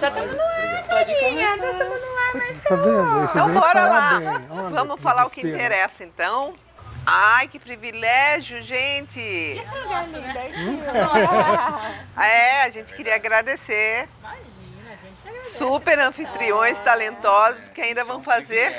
Já estamos no ar, Clarinha. Já estamos no ar, Marcelo. Tá vendo? Esse Então vem bora falar lá. bem. Olha, Vamos que falar o que desespero. interessa, então. Ai, que privilégio, gente. Esse lugar lindo aqui. A gente queria agradecer. Imagina, a gente agradece. Super anfitriões talentosos que ainda vão fazer.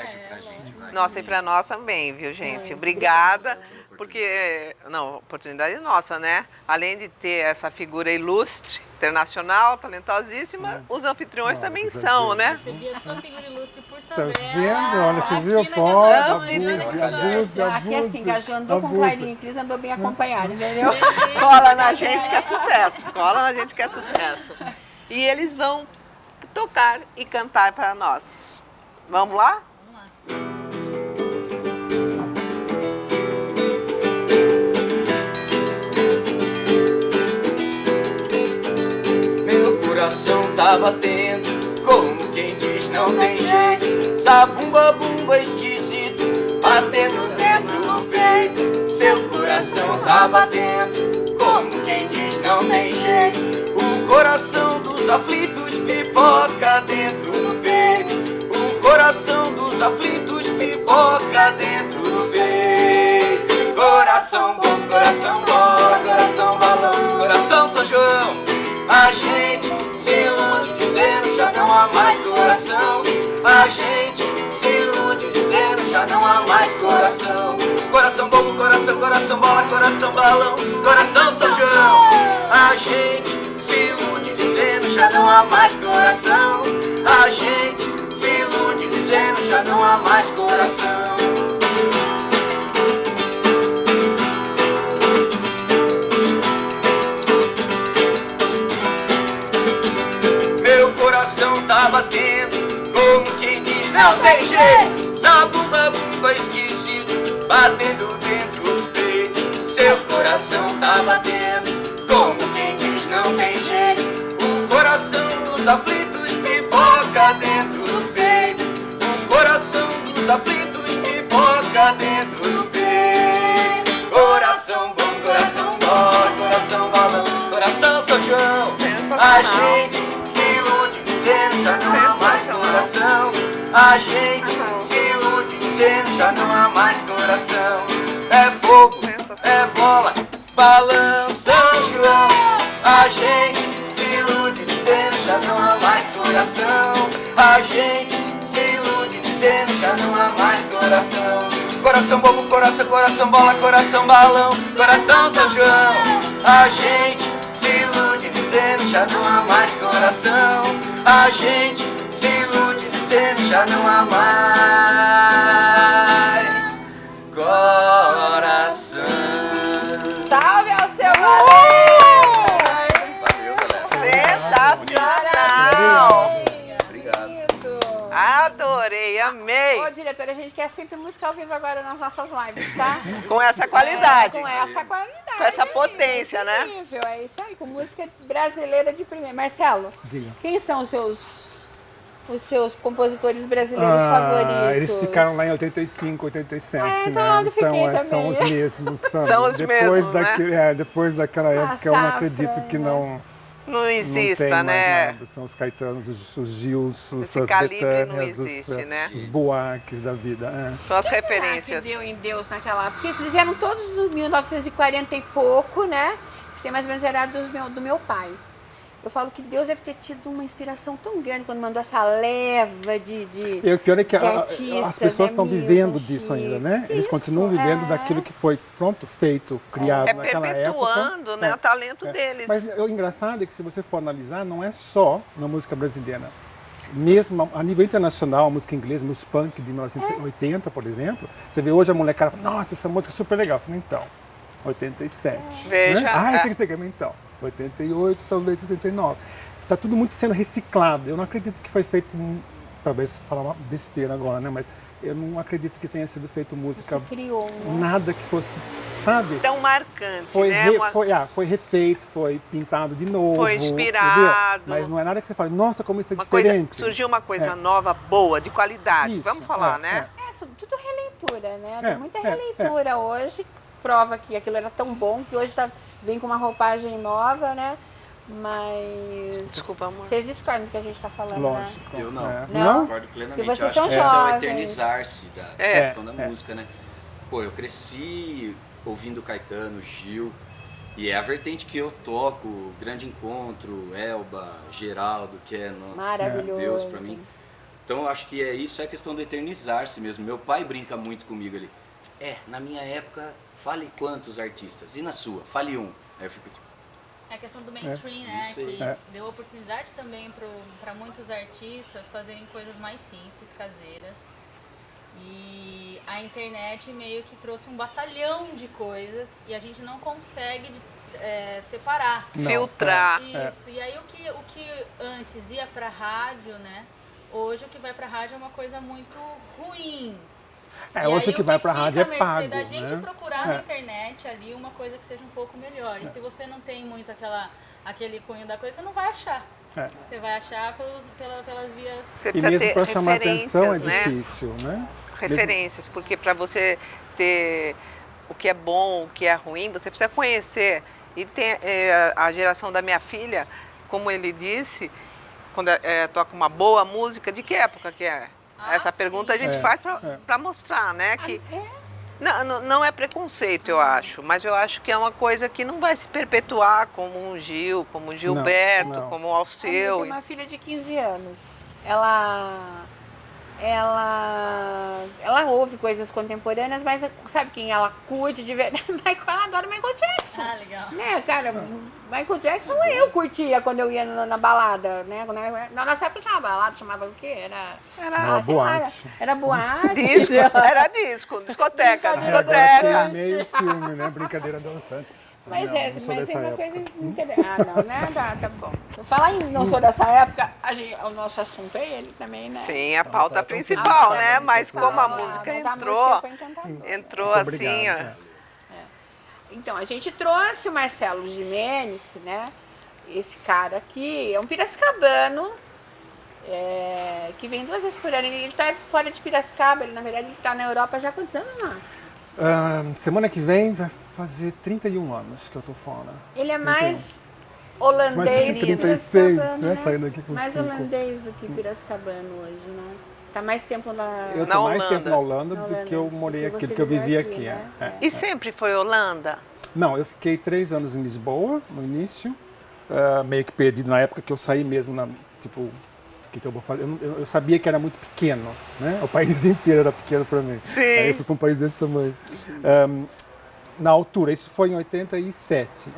Nossa, e para nós também, viu, gente? Obrigada, porque, não, oportunidade nossa, né? Além de ter essa figura ilustre, internacional, talentosíssima, os anfitriões também são, né? Você via sua figura ilustre por Tá tabela. vendo? Olha, você aqui viu? na Pode, Gazeta. abuse. Aqui assim, que a Jo andou com Clarinha e Cris, andou bem acompanhada, entendeu? Cola na gente que é sucesso. Cola na gente que é sucesso. E eles vão tocar e cantar para nós. Vamos lá? Meu coração tá batendo, como quem diz não tem jeito. Sabumba, bumba esquisito, batendo dentro do peito. Seu coração tá batendo, como quem diz não tem jeito. O coração dos aflitos pipoca dentro do peito. O coração dos aflitos pipoca dentro do peito. Coração bom, coração bola, coração balão, coração São João. A gente se ilude dizendo já não há mais coração. A gente se ilude dizendo já não há mais coração. Coração bom, coração, coração bola, coração balão, coração São João. A gente se ilude dizendo já não há mais coração. A gente se ilude dizendo já não há mais coração. Meu coração tá batendo, como quem diz não tem jeito. Zabumba, bumba esquisito, batendo dentro do peito. Seu coração tá batendo, como quem diz não tem jeito. O coração dos aflitos pipoca dentro do peito. O coração dos aflitos pipoca dentro do peito. Coração bom, coração bom, coração balão, coração São João. A gente se ilude dizendo já não há mais coração. A gente se ilude dizendo já não há mais coração. É fogo, é bola, balão São João. A gente se ilude dizendo já não há mais coração. A gente se ilude dizendo já não há mais coração. Coração bobo, coração, coração bola, coração balão, coração São João. A gente se ilude dizendo já não há mais coração. A gente se ilude dizendo já não há mais coração. Salve ao seu Valente! Valeu, galera. Sensacional! Obrigado. Adorei, amei. Ô, diretora, a gente quer sempre música ao vivo agora nas nossas lives, tá? Com essa qualidade. Com essa qualidade. Com essa potência, né? Incrível, é isso aí, com música brasileira de primeira. Marcelo, Diga. quem são os seus compositores brasileiros favoritos? Eles ficaram lá em 85, 87, então né? lá eu fiquei São os também. mesmos, sabe? São os mesmos, né? Depois daquela época, eu não safra, acredito que né? não Não tem exista, mais né? nada. São os Caetanos, os Gils, Esse as calibre não Betânias, existe, né? os Buarques da vida. São as Será referências. que deu em Deus naquela época? Porque eles eram todos dos 1940 e pouco, né? Que sei mais ou menos era do meu pai. Eu falo que Deus deve ter tido uma inspiração tão grande quando mandou essa leva de E o pior é que de artistas, as pessoas estão amigos, vivendo disso ainda, né? Eles Isso, continuam vivendo é. daquilo que foi pronto, feito, criado É naquela época. perpetuando, né, o talento deles. Mas o engraçado é que se você for analisar, não é só na música brasileira. Mesmo a nível internacional, a música inglesa, os punk de 1980, por exemplo, você vê hoje a molecada fala, nossa, essa música é super legal. Eu falei, então, 87. Veja, Né? Ah, é. tem que ser então, 88, talvez 69. Está tudo muito sendo reciclado. Eu não acredito que foi feito, talvez falar uma besteira agora, né? Mas eu não acredito que tenha sido feito música, se criou, né? nada que fosse, sabe? Tão marcante, Foi, né? foi refeito, foi pintado de novo. Foi inspirado. Entendeu? Mas não é nada que você fale, nossa, como isso é Uma coisa, diferente. surgiu uma coisa É. nova, boa, de qualidade. Isso, Vamos falar, é, né? Tudo releitura, né? É, Tem muita é, releitura hoje, prova que aquilo era tão bom que hoje vem com uma roupagem nova, né? Mas Desculpa, amor. vocês discordam do que a gente está falando, Lógico. Eu não. É. Não? Concordo plenamente. Porque vocês Eu acho que são isso é o jovens. eternizar-se da É. questão da música, né? Pô, eu cresci ouvindo Caetano, Gil, e é a vertente que eu toco, Grande Encontro, Elba, Geraldo, que é nosso Maravilhoso. Deus pra mim. Então eu acho que isso é questão do eternizar-se mesmo. Meu pai brinca muito comigo ali. Na minha época, fale quantos artistas, e na sua, fale um. Aí eu fico tipo, É a questão do mainstream, né? Não sei. Que É. deu oportunidade também para muitos artistas fazerem coisas mais simples, caseiras. E a internet meio que trouxe um batalhão de coisas e a gente não consegue separar. Não, Filtrar. Isso. E aí o que antes ia pra rádio, né? Hoje o que vai pra rádio é uma coisa muito ruim. E hoje aí, o que vai pra fica rádio é à mercê pago, da gente né? procurar na internet ali uma coisa que seja um pouco melhor. E se você não tem muito aquele cunho da coisa, você não vai achar. É. Você vai achar pelas vias... Você E precisa mesmo ter para chamar atenção é referências, né? difícil, né? Referências, porque para você ter o que é bom, o que é ruim, você precisa conhecer. E tem a geração da minha filha, como ele disse, quando toca uma boa música, de que época que é? Essa sim. pergunta a gente É, faz é. para mostrar, né? Que não é preconceito, eu acho, mas eu acho que é uma coisa que não vai se perpetuar como um Gil, como um Gilberto, não. como o Eu Alceu. tenho uma filha de 15 anos. Ela ouve coisas contemporâneas, mas sabe quem ela curte de verdade? Ela adora Michael Jackson. Ah, legal. Né, cara, Michael Jackson eu curtia quando eu ia na balada, né? Na nossa época chamava balada, chamava o quê? Era Uma sei lá, boate. Era boate. Disco, era disco, discoteca, Brincadeira. Agora tem discoteca. meio filme, né? Brincadeira dançante. Mas Não, é, não sou mas dessa é uma época. coisa interessante. Ah, não, né? Tá bom. Falar em não sou dessa época, o nosso assunto é ele também, né? Sim, a pauta tá, principal, tá, né? tá, Mas tá, como a tá, música Mas a entrou, música foi encantadora. entrou Muito assim, obrigado, ó. Então, a gente trouxe o Marcelo Gimenez, né? Esse cara aqui é um piracicabano, que vem 2 vezes por ano. Ele está fora de Piracicaba, na verdade ele está na Europa já há quantos anos lá? Semana que vem vai fazer 31 anos que eu tô fora. Ele é 31. mais holandês que 36, piracicabano, né? Saindo aqui com mais 5. holandês do que piracicabano hoje, né? Está mais tempo na... Eu Na tô mais Holanda. tempo na Holanda Na do Holanda, que eu morei do que aqui, você do que eu vivi viveu aqui. aqui, né? E sempre foi Holanda? Não, eu fiquei 3 anos em Lisboa, no início, meio que perdido na época que eu saí mesmo, tipo, o que eu vou fazer? Eu sabia que era muito pequeno, né? O país inteiro era pequeno para mim. Sim. Aí eu fui para um país desse tamanho. Na altura, isso foi em 87,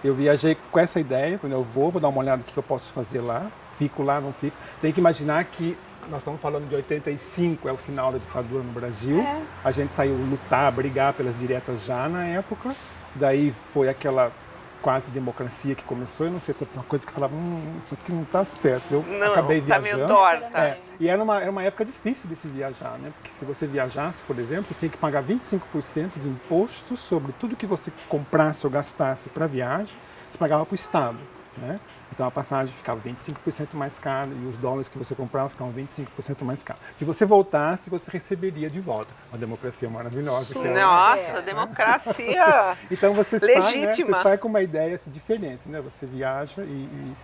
eu viajei com essa ideia, quando eu vou dar uma olhada no que eu posso fazer lá, fico lá, não fico. Tem que imaginar que nós estamos falando de 85, é o final da ditadura no Brasil. A gente saiu lutar, brigar pelas diretas já na época. Daí foi aquela quase democracia que começou. Eu não sei, uma coisa que eu falava, isso aqui não está certo. Eu Não, acabei tá viajando. meio torta. E era uma época difícil de se viajar, né? Porque se você viajasse, por exemplo, você tinha que pagar 25% de imposto sobre tudo que você comprasse ou gastasse para viagem, você pagava para o Estado, né? Então a passagem ficava 25% mais cara e os dólares que você comprava ficavam 25% mais caros. Se você voltasse, você receberia de volta. Uma democracia maravilhosa. Que é, Nossa, democracia então você sai, né? legítima. Você sai com uma ideia assim, diferente, né? Você viaja e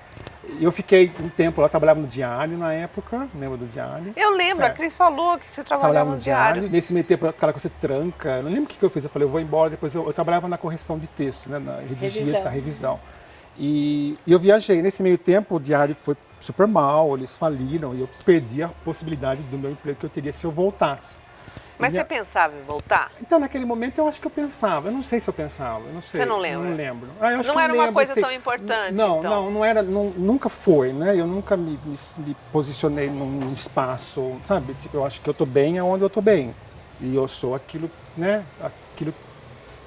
eu fiquei um tempo lá, trabalhava no Diário na época, lembra do Diário? Eu lembro, a Cris falou que você trabalhava no diário. Nesse meio tempo, aquela coisa você tranca, eu não lembro o que eu fiz, eu falei, eu vou embora, depois eu trabalhava na correção de texto, né? Na revisão. E eu viajei, nesse meio tempo o Diário foi super mal, eles faliram e eu perdi a possibilidade do meu emprego que eu teria se eu voltasse. Mas você pensava em voltar? Então, naquele momento, eu acho que eu pensava. Eu não sei se eu pensava, eu não sei. Você não lembra? Não lembro. Eu acho Não que eu era uma lembro, coisa assim, tão importante, Não, então? não era, nunca foi, né? Eu nunca me posicionei num espaço, sabe? Tipo, eu acho que eu tô bem aonde eu tô bem. E eu sou aquilo, né? Aquilo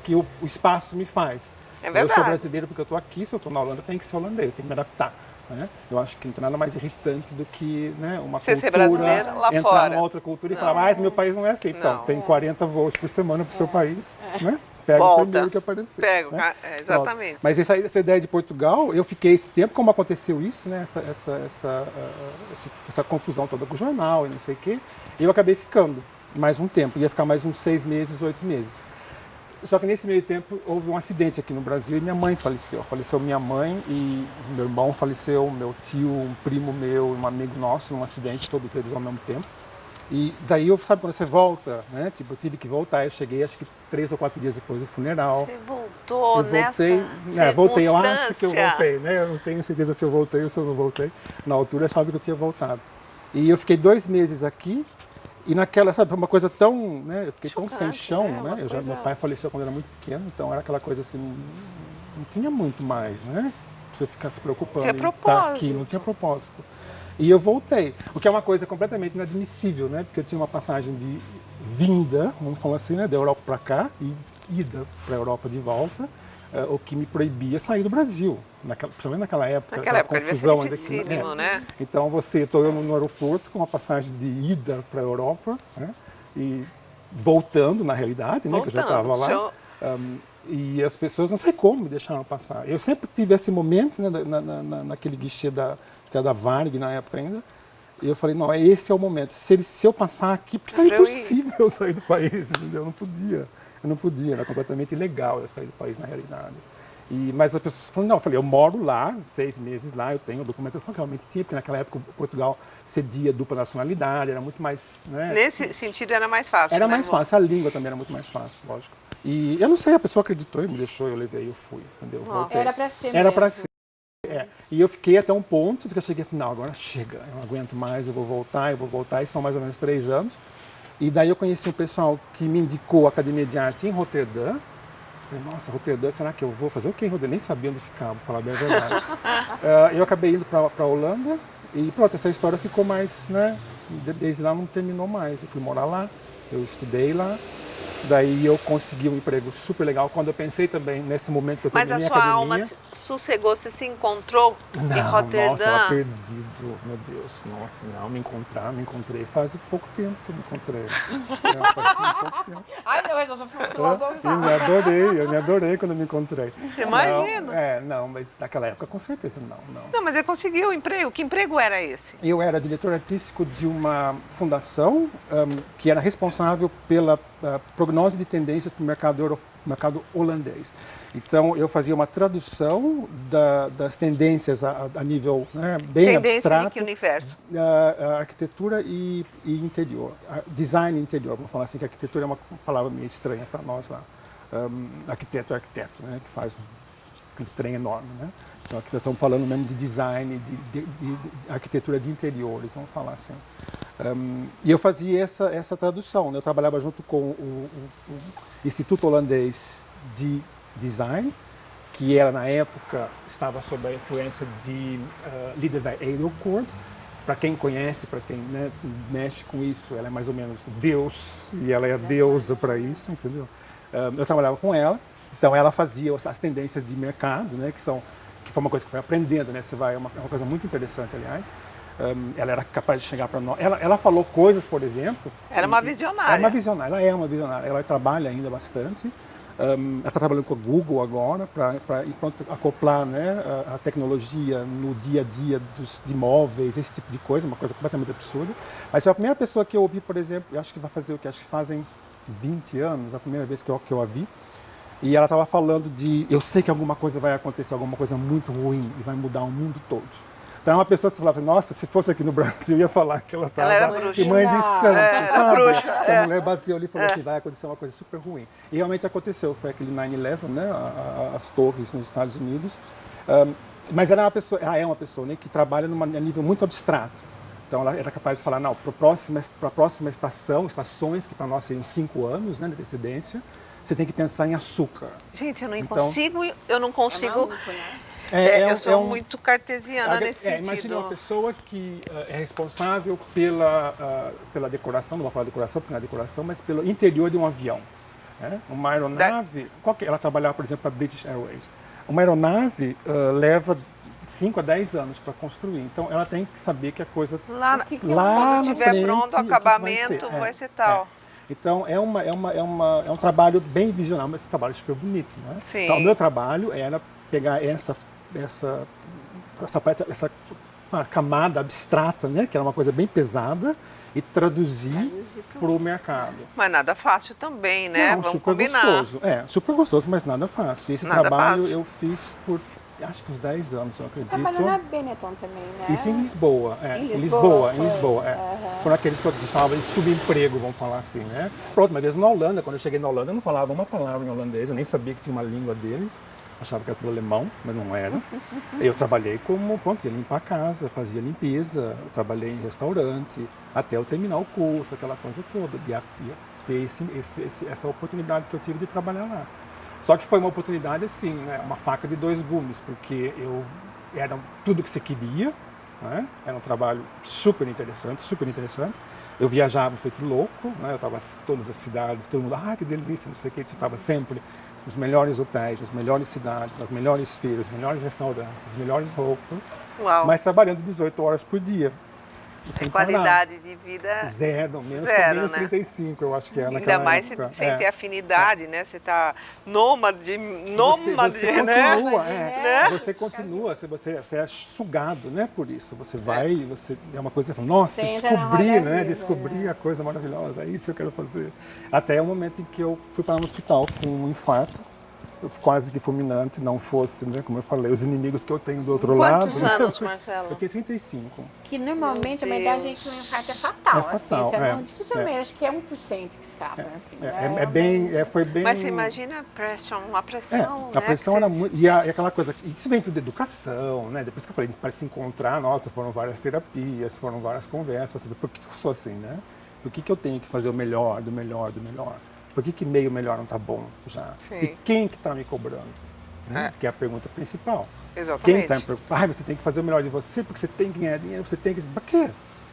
que o espaço me faz. É Eu sou verdade. brasileiro porque eu tô aqui, se eu tô na Holanda, eu tenho que ser holandês, eu tenho que me adaptar. Né? Eu acho que não tem nada mais irritante do que, né, uma Você ser cultura, brasileiro lá entrar fora. numa outra cultura e Não. falar, mas meu país não é assim. Então, Não. tem 40 voos por semana pro seu país, né? Pega Volta. o primeiro que aparecer. Pego, né? exatamente. Mas essa ideia de Portugal, eu fiquei esse tempo, como aconteceu isso, né? Essa confusão toda com o jornal e não sei o quê, eu acabei ficando mais um tempo, ia ficar mais uns 6 meses, 8 meses. Só que nesse meio tempo houve um acidente aqui no Brasil e minha mãe faleceu. Faleceu minha mãe e meu irmão faleceu, meu tio, um primo meu, um amigo nosso, num acidente, todos eles ao mesmo tempo. E daí, sabe quando você volta, né? Tipo, eu tive que voltar, eu cheguei acho que 3 ou 4 dias depois do funeral. Você voltou Eu voltei, nessa voltei, eu acho que eu circunstância. voltei, né? Eu não tenho certeza se eu voltei ou se eu não voltei. Na altura, eu sabia que eu tinha voltado. E eu fiquei 2 meses aqui. E naquela, sabe, uma coisa tão, né, eu fiquei tão sem Chocante, chão, né? Uma né? coisa- Meu pai faleceu quando eu era muito pequeno, então era aquela coisa assim, não tinha muito mais, né? Pra você ficar se preocupando Tinha em estar aqui, não propósito. tinha propósito. E eu voltei, o que é uma coisa completamente inadmissível, né? Porque eu tinha uma passagem de vinda, vamos falar assim, né, da Europa para cá e ida para a Europa de volta, o que me proibia sair do Brasil, principalmente naquela época. Naquela época devia ser ainda dificílimo, né? Então estou eu no aeroporto com uma passagem de ida para a Europa, né? E voltando na realidade, né? Que eu já estava lá. Senhor- E as pessoas não sei como me deixaram passar. Eu sempre tive esse momento, né, naquele guichê que era da Varg na época ainda. E eu falei, não, esse é o momento. Se eu passar aqui, porque era Pra eu ir. impossível eu sair do país, entendeu? Eu não podia, era completamente ilegal eu sair do país na realidade. Mas as pessoas falaram, não, eu falei, eu moro lá, 6 meses lá, eu tenho documentação que realmente tinha, porque naquela época Portugal cedia dupla nacionalidade, era muito mais, né? Nesse sentido era mais fácil, Era né, mais amor? fácil, a língua também era muito mais fácil, lógico. E eu não sei, a pessoa acreditou e me deixou, eu levei, eu fui, entendeu? Eu Nossa. voltei. Era pra ser Era pra mesmo. ser. E eu fiquei até um ponto que eu cheguei e falei, não, agora chega, eu não aguento mais, eu vou voltar, e são mais ou menos 3 anos. E daí eu conheci um pessoal que me indicou a Academia de Arte em Roterdã. Falei, nossa, Roterdã, será que eu vou fazer o quê em Roterdã? Nem sabia onde ficava, pra falar bem a verdade. Eu acabei indo para a Holanda e pronto, essa história ficou mais, né? Desde lá não terminou mais. Eu fui morar lá, eu estudei lá. Daí eu consegui um emprego super legal. Quando eu pensei também, nesse momento que eu Mas a terminei a sua academia... alma sossegou, você se encontrou em Não, Roterdã? nossa, eu perdido, meu Deus, nossa, não, me encontrei faz pouco tempo que eu me encontrei. Faz pouco tempo. Ai, meu, eu sou E filosofal. eu me adorei quando eu me encontrei. Imagino. Não, mas naquela época com certeza não. Não, mas ele conseguiu o emprego. Que emprego era esse? Eu era diretor artístico de uma fundação que era responsável pela prognose de tendências para o mercado holandês. Então, eu fazia uma tradução das tendências a nível, né, bem Tendência abstrato. de que universo? A arquitetura e interior, design interior, vamos falar assim, que arquitetura é uma palavra meio estranha para nós lá. Arquiteto é arquiteto, né, que faz aquele trem enorme, né? Então aqui nós estamos falando mesmo de design, de arquitetura de interiores, vamos falar assim. E eu fazia essa tradução, né? Eu trabalhava junto com o Instituto Holandês de Design, que era na época, estava sob a influência de Lidewijde Edelkoort. Para quem conhece, para quem, né, mexe com isso, ela é mais ou menos Deus, e ela é a deusa para isso, entendeu? Eu trabalhava com ela, então ela fazia as tendências de mercado, né, que foi uma coisa que foi aprendendo, né? É uma coisa muito interessante, aliás. Ela era capaz de chegar para nós. Ela falou coisas, por exemplo. Era uma visionária. Ela é uma visionária. Ela trabalha ainda bastante. Ela está trabalhando com a Google agora para acoplar, né, a tecnologia no dia a dia de imóveis, esse tipo de coisa, uma coisa completamente absurda. Mas foi a primeira pessoa que eu ouvi, por exemplo, eu acho que vai fazer o que? Acho que fazem 20 anos, a primeira vez que eu a vi. E ela estava falando eu sei que alguma coisa vai acontecer, alguma coisa muito ruim e vai mudar o mundo todo. Então, uma pessoa que falava, nossa, se fosse aqui no Brasil, ia falar que ela Ela era estava bruxa. de mãe de santo, Era sabe? bruxa, A mulher bateu ali e falou assim, vai acontecer uma coisa super ruim. E realmente aconteceu, foi aquele 9/11, né, as torres nos Estados Unidos. Mas ela é uma pessoa, né, que trabalha a nível muito abstrato. Então, ela era capaz de falar, não, para a próxima estações, que para nós seriam 5 anos, né, de antecedência, você tem que pensar em açúcar. Gente, eu não Então- consigo. É Eu sou muito cartesiana nesse sentido. Imagina uma pessoa que é responsável pela decoração, não vou falar decoração porque não é decoração, mas pelo interior de um avião. Né? Uma aeronave, ela trabalhava, por exemplo, para a British Airways. Uma aeronave leva 5 a 10 anos para construir, então ela tem que saber que a coisa Lá, O que que lá quando na estiver frente, pronto, o o que vai acabamento ser? vai ser tal. Então, é um trabalho bem visionário, mas é um trabalho super bonito, né? Sim. Então, o meu trabalho era pegar essa uma camada abstrata, né, que era uma coisa bem pesada, e traduzir para o mercado. Mas nada fácil também, né? Não, Vamos super combinar. gostoso. Super gostoso, mas nada fácil. Esse Nada trabalho fácil. eu fiz por, acho que uns 10 anos, eu acredito. Trabalhou na Benetton também, né? Isso em Lisboa, Em em Lisboa, Lisboa, foi. é. Aham. Foram aqueles que a gente chamava de subemprego, vamos falar assim, né? Pronto, mas mesmo na Holanda, quando eu cheguei na Holanda, eu não falava uma palavra em holandês, eu nem sabia que tinha uma língua deles, achava que era tudo alemão, mas não era. Eu trabalhei como, pronto, ia limpar a casa, fazia limpeza, eu trabalhei em restaurante, até eu terminar o curso, aquela coisa toda, de ter essa oportunidade que eu tive de trabalhar lá. Só que foi uma oportunidade assim, né, uma faca de dois gumes, porque era tudo que você queria, né? Era um trabalho super interessante, super interessante. Eu viajava feito louco, né? Eu estava em todas as cidades, todo mundo, que delícia, não sei o que, você estava sempre nos melhores hotéis, nas melhores cidades, nas melhores feiras, nos melhores restaurantes, as melhores roupas, Uau. mas trabalhando 18 horas por dia. Sem parar. Qualidade de vida Zero, menos, zero, menos né? 35, eu acho que é Ainda naquela mais época. sem ter afinidade, né? Você tá nômade, Você né? continua, Né? você continua, você é sugado, né, por isso. Você vai, é uma coisa que você fala, nossa, Você entra na descobri, roda né, viva, descobri a coisa maravilhosa, é isso que eu quero fazer. Até o momento em que eu fui parar no hospital com um infarto, quase que fulminante, não fosse, né, como eu falei, os inimigos que eu tenho do outro lado. Quantos anos, Marcelo? Eu tenho 35. Que normalmente a Meu idade em Deus. que o infarto é fatal. É fatal, assim, é. Dificilmente, acho que é 1% que escapa. Assim, Foi bem... Mas você imagina a pressão, né? A pressão que era você- muito. E aquela coisa, isso vem tudo da educação, né? Depois que eu falei, para se encontrar, nossa, foram várias terapias, foram várias conversas, saber por que eu sou assim, né? Por que eu tenho que fazer o melhor, do melhor, do melhor? Por que meio melhor não tá bom já? Sim. E quem que tá me cobrando? Né? É. Que é a pergunta principal. Quem Exatamente. está me preocupado? Você tem que fazer o melhor de você, porque você tem que ganhar dinheiro, você tem que. Pra quê?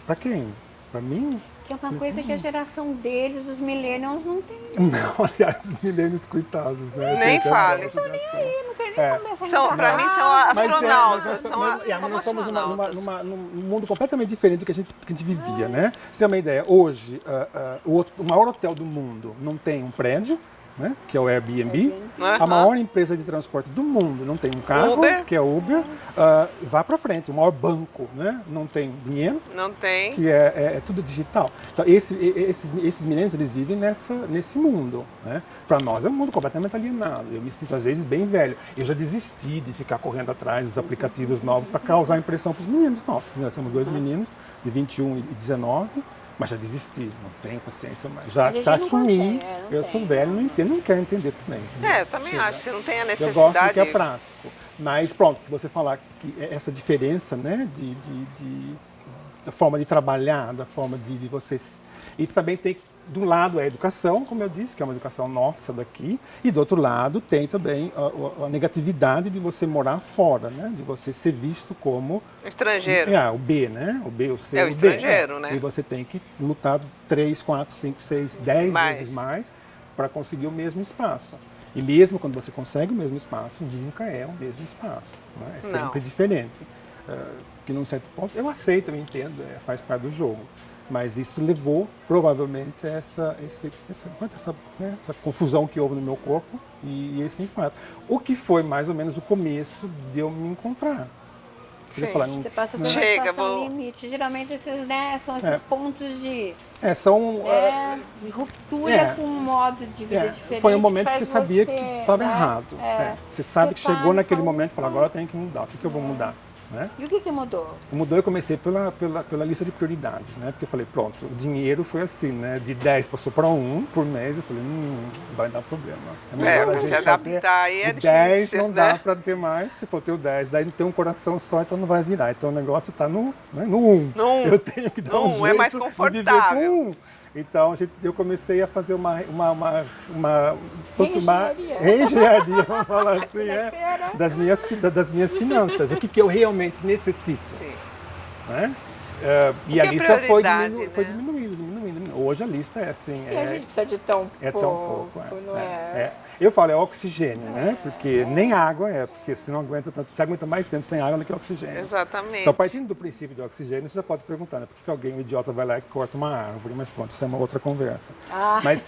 Pra quem? Pra mim? Que é uma coisa que a geração deles, dos millennials, não tem. Não, aliás, os milênios coitados, né? Nem Tem fale. aquela Não quero nem É. começar a São, pra encarnar. mim, são Mas astronautas. mas nós somos astronautas. num mundo completamente diferente do que a gente vivia, né? Você tem uma ideia, hoje, o maior hotel do mundo não tem um prédio, né? Que é o Airbnb. A maior empresa de transporte do mundo não tem um carro, Uber. que é o Uber. Vá para frente, o maior banco, né? Não tem dinheiro, Não tem. que é tudo digital. Então, esses milênios, eles vivem nesse mundo, né? Para nós é um mundo completamente alienado. Eu me sinto, às vezes, bem velho. Eu já desisti de ficar correndo atrás dos aplicativos novos para causar impressão para os meninos. Nós somos dois meninos, de 21 e 19, mas já desisti, não tenho paciência mais. Já A gente não assumi, consegue, não eu tem. sou velho, não entendo, não quero entender também. entendeu? Eu também Chega. acho. Você não tem a Eu necessidade. gosto do que é prático. Mas pronto, se você falar que essa diferença, né, da forma de trabalhar, da forma de vocês... E também tem, de um lado, a educação, como eu disse, que é uma educação nossa daqui, e do outro lado tem também a negatividade de você morar fora, né, de você ser visto como... Estrangeiro. O B, né? O B, o C, É o D, estrangeiro, né? E você tem que lutar 3, 4, 5, 6, 10 Mais. vezes mais para conseguir o mesmo espaço. E mesmo quando você consegue o mesmo espaço, nunca é o mesmo espaço. Né? É sempre Não. diferente. Que num certo ponto, eu aceito, eu entendo, faz parte do jogo. Mas isso levou, provavelmente, a essa confusão que houve no meu corpo e esse infarto. O que foi mais ou menos o começo de eu me encontrar. Sim. Você passa por uma Chega, situação vou- limite. Geralmente esses, né, são esses pontos de ruptura com um modo de vida diferente. Foi um momento que faz você sabia você, que estava né, errado. Você sabe que Você chegou naquele fala, momento e fala, agora eu tenho que mudar. O que eu vou mudar? Né? E o que mudou? Mudou, eu comecei pela lista de prioridades, né? Porque eu falei, pronto, o dinheiro foi assim, né? De 10 passou para 1 por mês, eu falei, vai dar problema. melhor a Se gente adaptar aí é de 10 difícil, não dá né? para ter mais, se for ter o 10, daí não tem um coração só, então não vai virar. Então o negócio está no 1. No 1. Eu tenho que dar No um 1 jeito é mais de viver confortável. com 1. Então eu comecei a fazer uma Reengenharia. engenharia, vamos falar assim, Financeira. das minhas finanças. O que eu realmente necessito. Sim. Né? que E a é lista foi prioridade, diminuindo, né? foi diminuindo. Hoje a lista é assim. E a gente precisa de tão é pouco, tão pouco. não é? Eu falo, é oxigênio, né? Porque nem água porque você não aguenta tanto, você aguenta mais tempo sem água do que oxigênio. Exatamente. Então, partindo do princípio do oxigênio, você já pode perguntar, né? Por que alguém, um idiota, vai lá e corta uma árvore? Mas pronto, isso é uma outra conversa. Mas,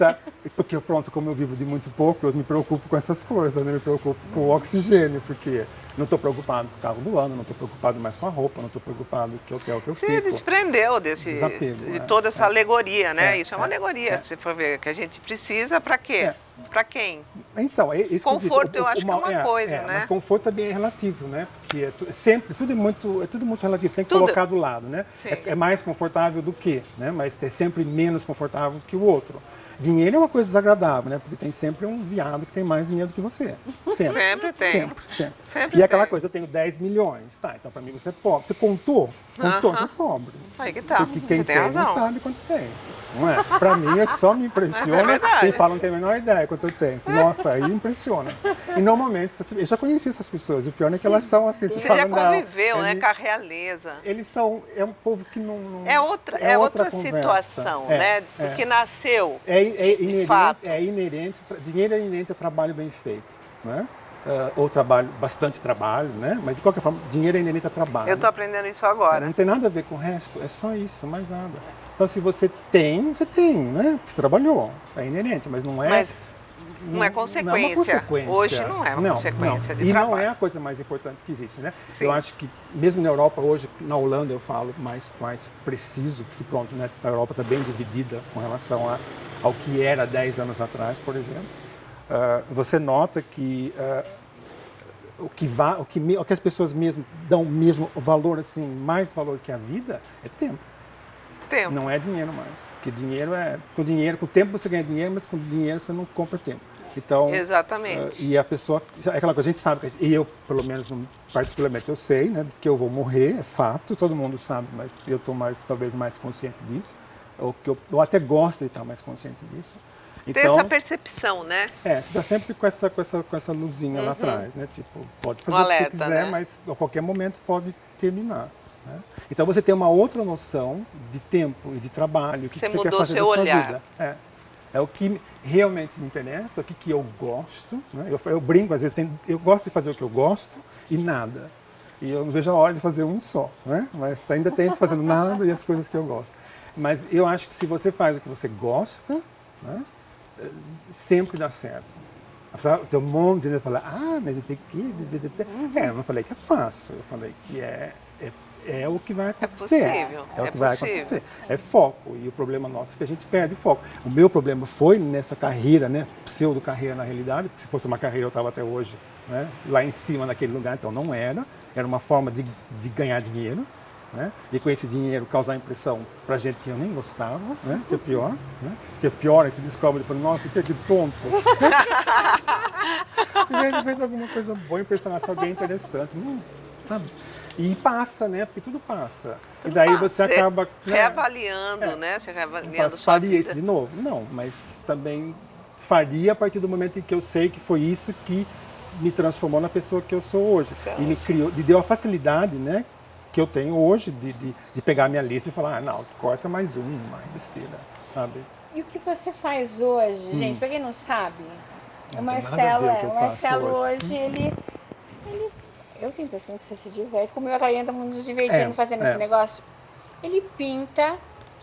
porque pronto, como eu vivo de muito pouco, eu me preocupo com essas coisas, né? Me preocupo com o oxigênio, porque não estou preocupado com o carro do ano, não estou preocupado mais com a roupa, não estou preocupado com que hotel que eu Você fico. desprendeu Desapego, de toda essa alegoria, né? Isso é uma é, alegoria, se for ver, que a gente precisa para quê? Para quem? Então, isso Conforto, eu acho que é uma coisa, né? Mas conforto também é relativo, né? Porque sempre, tudo é muito relativo, você tem que Tudo. colocar do lado, né? Sim. É mais confortável do que, né? Mas é sempre menos confortável do que o outro. Dinheiro é uma coisa desagradável, né? Porque tem sempre um viado que tem mais dinheiro do que você. Sempre. Sempre tem. Sempre. Sempre E aquela tem. coisa, eu tenho 10 milhões. Tá, então pra mim você é pobre. Você contou? Você é pobre. Aí que tá, Porque quem você tem tem razão. não sabe quanto tem. Não é? Pra mim, só me Mas é impressiona verdade. quem fala não tem a menor ideia quanto eu tenho. Nossa, aí impressiona. E normalmente, eu já conheci essas pessoas. O pior é que elas são assim, Você fala, já não, conviveu, né, com a realeza. Eles são, é um povo que não... É outra conversa. situação, né? Porque nasceu, inerente, fato. Dinheiro é inerente a trabalho bem feito, né? Ou bastante trabalho, né? Mas de qualquer forma, dinheiro é inerente a trabalho. Eu tô aprendendo isso agora. Não tem nada a ver com o resto, é só isso, mais nada. Então, se você tem, né? Porque você trabalhou, é inerente, mas não é... Mas não é consequência. Não é uma consequência. Hoje não é uma consequência de e trabalho. não é a coisa mais importante que existe, né? Sim. Eu acho que, mesmo na Europa hoje, na Holanda eu falo mais preciso, porque pronto, né? A Europa está bem dividida com relação ao que era 10 anos atrás, por exemplo. Você nota que o que as pessoas mesmo dão mesmo valor, assim, mais valor que a vida, é tempo. Não é dinheiro mais. Porque com o tempo você ganha dinheiro, mas com dinheiro você não compra tempo. Então, exatamente. E a pessoa, é aquela coisa, a gente sabe, e eu, pelo menos, particularmente, eu sei, né, que eu vou morrer, é fato, todo mundo sabe, mas eu estou talvez mais consciente disso, ou que eu até gosto de estar mais consciente disso. Tem essa percepção, né? Você está sempre com essa luzinha lá atrás, né? Tipo, pode fazer alerta, o que você quiser, né? mas a qualquer momento pode terminar. Né? Então você tem uma outra noção de tempo e de trabalho, o que você quer fazer da sua vida. É o que realmente me interessa, o que eu gosto. Né? Eu brinco, às vezes, eu gosto de fazer o que eu gosto e nada. E eu não vejo a hora de fazer um só, né? Mas ainda tento fazendo nada e as coisas que eu gosto. Mas eu acho que se você faz o que você gosta, né? Sempre dá certo. Tem um monte de gente que fala, mas tem que... Eu não falei que é fácil, eu falei que é o que vai acontecer. É possível. É o que vai acontecer. É foco. E o problema nosso é que a gente perde o foco. O meu problema foi nessa carreira, né? Pseudo-carreira na realidade, porque se fosse uma carreira eu estava até hoje, né? Lá em cima naquele lugar, então não era. Era uma forma de ganhar dinheiro. Né? E com esse dinheiro causar impressão para gente que eu nem gostava, né? Que é pior, né? Que é pior, aí você descobre depois, nossa, que tonto. E aí ele fez alguma coisa boa, impressionar alguém interessante. Sabe? E passa, né? Porque tudo passa. E daí você acaba... Reavaliando, né? Você reavaliando sua faria vida. isso de novo? Não, mas também faria a partir do momento em que eu sei que foi isso que me transformou na pessoa que eu sou hoje. E me criou, me deu a facilidade, né? Que eu tenho hoje de pegar a minha lista e falar, não, corta mais besteira, sabe? E o que você faz hoje, gente, pra quem não sabe, o Não tem nada a ver Marcelo, o que eu o faço Marcelo hoje, ele eu tenho a impressão que você se diverte, como eu e a Clarinha estamos nos divertindo fazendo esse negócio. Ele pinta,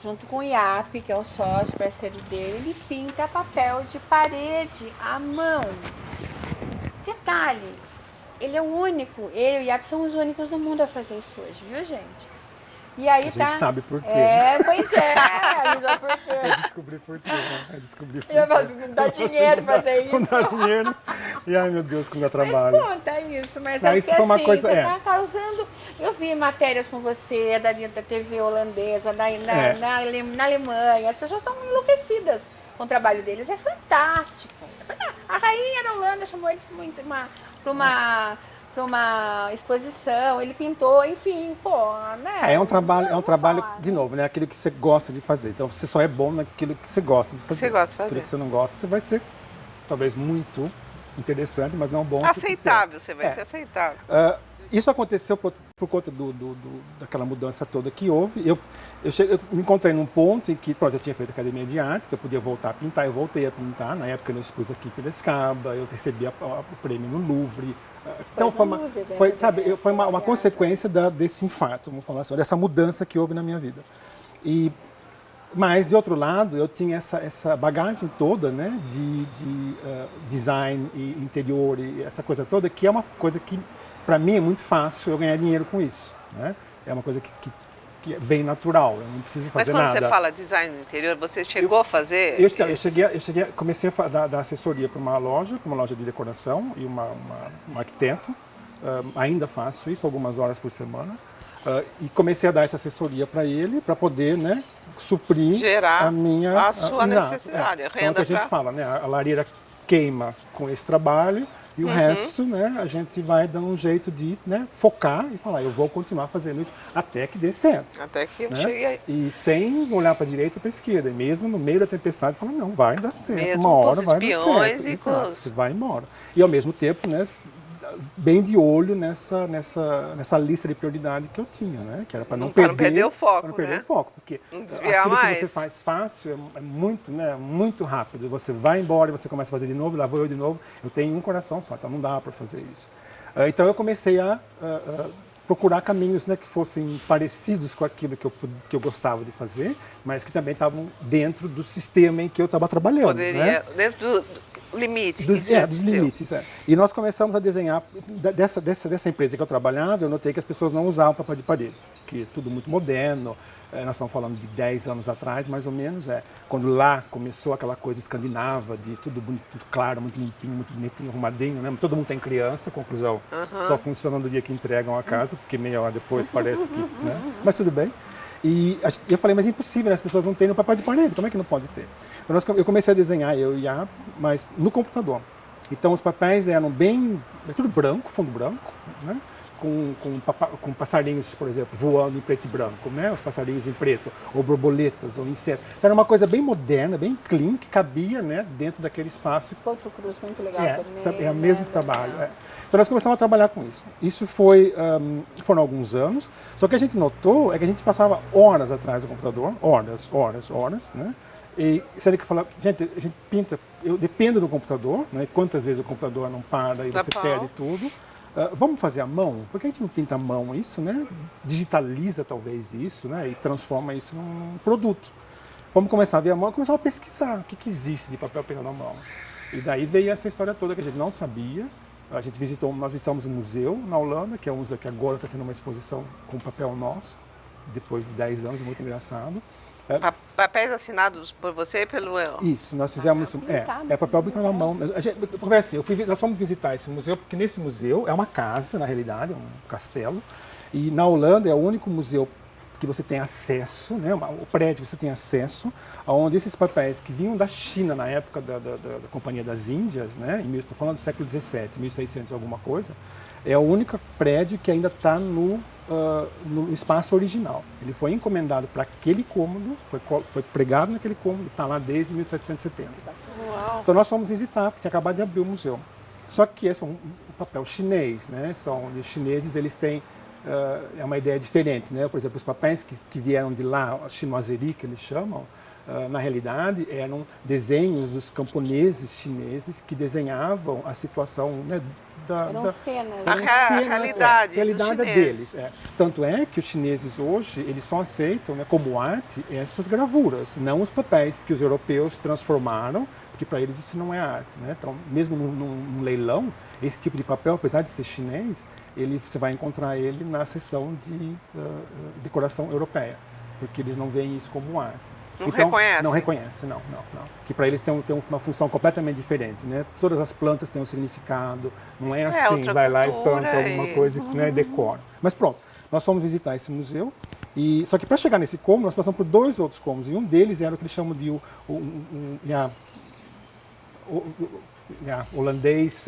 junto com o IAP, que é o sócio, parceiro dele, ele pinta papel de parede à mão. Detalhe, ele é o único, ele e o IAP são os únicos no mundo a fazer isso hoje, viu, gente? E aí a gente sabe por quê. Pois é, a gente por quê. Eu descobri por quê, né? Eu descobri por quê. Não dá dinheiro fazer isso. Não dá dinheiro. E ai, meu Deus, como dá trabalho. Mas conta isso, mas Não, é isso porque foi uma assim, coisa, você tá causando... Eu vi matérias com você, da TV holandesa, na Alemanha, as pessoas estão enlouquecidas com o trabalho deles, é fantástico. A rainha da Holanda chamou eles para uma exposição, ele pintou, enfim, né? É um trabalho, de novo, né? Aquilo que você gosta de fazer. Então você só é bom naquilo que você gosta de fazer. Você gosta de fazer. Aquilo que você não gosta, você vai ser talvez muito interessante, mas não bom. Aceitável, você vai ser aceitável. isso aconteceu por conta daquela mudança toda que houve. Eu me encontrei num ponto em que, pronto, eu tinha feito academia de arte, então eu podia voltar a pintar. Eu voltei a pintar. Na época eu expus aqui em Piracicaba, eu recebi o prêmio no Louvre. Então foi uma consequência desse infarto, vamos falar assim, dessa mudança que houve na minha vida. Mas, de outro lado, eu tinha essa bagagem toda, né, de design e interior e essa coisa toda, que é uma coisa que, para mim, é muito fácil eu ganhar dinheiro com isso, né? É uma coisa que vem natural, eu não preciso fazer nada. Mas quando você fala design no interior, você chegou a fazer? Comecei a dar assessoria para uma loja de decoração e um arquiteto. Ainda faço isso algumas horas por semana. E comecei a dar essa assessoria para ele, para poder, né, suprir gerar a sua exato, necessidade. Então, é o que a gente fala, né, a lareira queima com esse trabalho e o resto, né, a gente vai dando um jeito de, né, focar e falar, eu vou continuar fazendo isso até que dê certo. Até que eu né? chegue aí. E sem olhar para a direita ou para a esquerda. E mesmo no meio da tempestade, falar, não, vai dar certo. Mesmo uma hora com os vai dar espiões certo. e Exato, com os... você vai embora. E ao mesmo tempo, né, bem de olho nessa lista de prioridade que eu tinha, né? Que era para não perder o foco, para não perder né? o foco, porque Não desviar aquilo mais. que você faz fácil é muito, né, muito rápido. Você vai embora e você começa a fazer de novo, lá vou eu de novo. Eu tenho um coração só, então não dá para fazer isso. Então eu comecei a procurar caminhos, né, que fossem parecidos com aquilo que eu gostava de fazer, mas que também estavam dentro do sistema em que eu estava trabalhando. Poderia, né? dentro do limite. Dos limites, é. E nós começamos a desenhar, dessa empresa que eu trabalhava, eu notei que as pessoas não usavam papel de parede, que é tudo muito moderno, nós estamos falando de 10 anos atrás, mais ou menos, quando lá começou aquela coisa escandinava, de tudo bonito, tudo claro, muito limpinho, muito bonitinho, arrumadinho, né? Todo mundo tem criança, conclusão, só funciona no dia que entregam a casa, porque meia hora depois parece que, né? Mas tudo bem. E eu falei, mas é impossível, né? As pessoas não têm no papel de parede, como é que não pode ter? Eu comecei a desenhar, eu e a, mas no computador. Então os papéis eram tudo branco, fundo branco, né? Com passarinhos, por exemplo, voando em preto e branco, né? Os passarinhos em preto, ou borboletas, ou insetos. Então era uma coisa bem moderna, bem clean, que cabia, né, dentro daquele espaço. Ponto cruz, muito legal também. É o mesmo trabalho. Então nós começamos a trabalhar com isso. Isso foram alguns anos, só que a gente notou que a gente passava horas atrás do computador, horas, né? E você tem que falar, gente, a gente pinta, eu dependo do computador, né? Quantas vezes o computador não para e você perde tudo. Vamos fazer à mão? Por que a gente não pinta à mão isso, né? Digitaliza talvez isso, né? E transforma isso num produto. Vamos começar a ver a mão, começar a pesquisar o que existe de papel pintado à mão. E daí veio essa história toda que a gente não sabia. Nós visitamos um museu na Holanda, que é um museu que agora está tendo uma exposição com papel nosso, depois de 10 anos, muito engraçado. Papéis assinados por você e pelo... Isso, nós fizemos... papel pintado à mão. Nós fomos visitar esse museu, porque nesse museu é uma casa, na realidade, é um castelo. E na Holanda é o único museu que você tem acesso, né? O prédio você tem acesso, onde esses papéis que vinham da China na época da Companhia das Índias, né? Estou falando do século XVII, 1600 alguma coisa, é o único prédio que ainda está no espaço original. Ele foi encomendado para aquele cômodo, foi pregado naquele cômodo, está lá desde 1770. Uau. Então nós fomos visitar, porque tinha acabado de abrir o museu. Só que esse é um papel chinês, né? Os chineses, eles têm é uma ideia diferente, né? Por exemplo, os papéis que vieram de lá, chinoiserie que eles chamam, na realidade eram desenhos dos camponeses chineses que desenhavam a situação, né, eram cenas. A realidade deles. Tanto é que os chineses hoje, eles só aceitam, né, como arte essas gravuras, não os papéis que os europeus transformaram, porque para eles isso não é arte, né? Então, mesmo num leilão, esse tipo de papel, apesar de ser chinês, você vai encontrar ele na seção de decoração europeia, porque eles não veem isso como arte. Não reconhecem, não. Que para eles tem uma função completamente diferente, né? Todas as plantas têm um significado, não é assim, vai lá e planta alguma coisa, né, e decora. Mas pronto, nós fomos visitar esse museu, só que para chegar nesse cômodo, nós passamos por 2 outros cômodos, e um deles era o que eles chamam de holandês,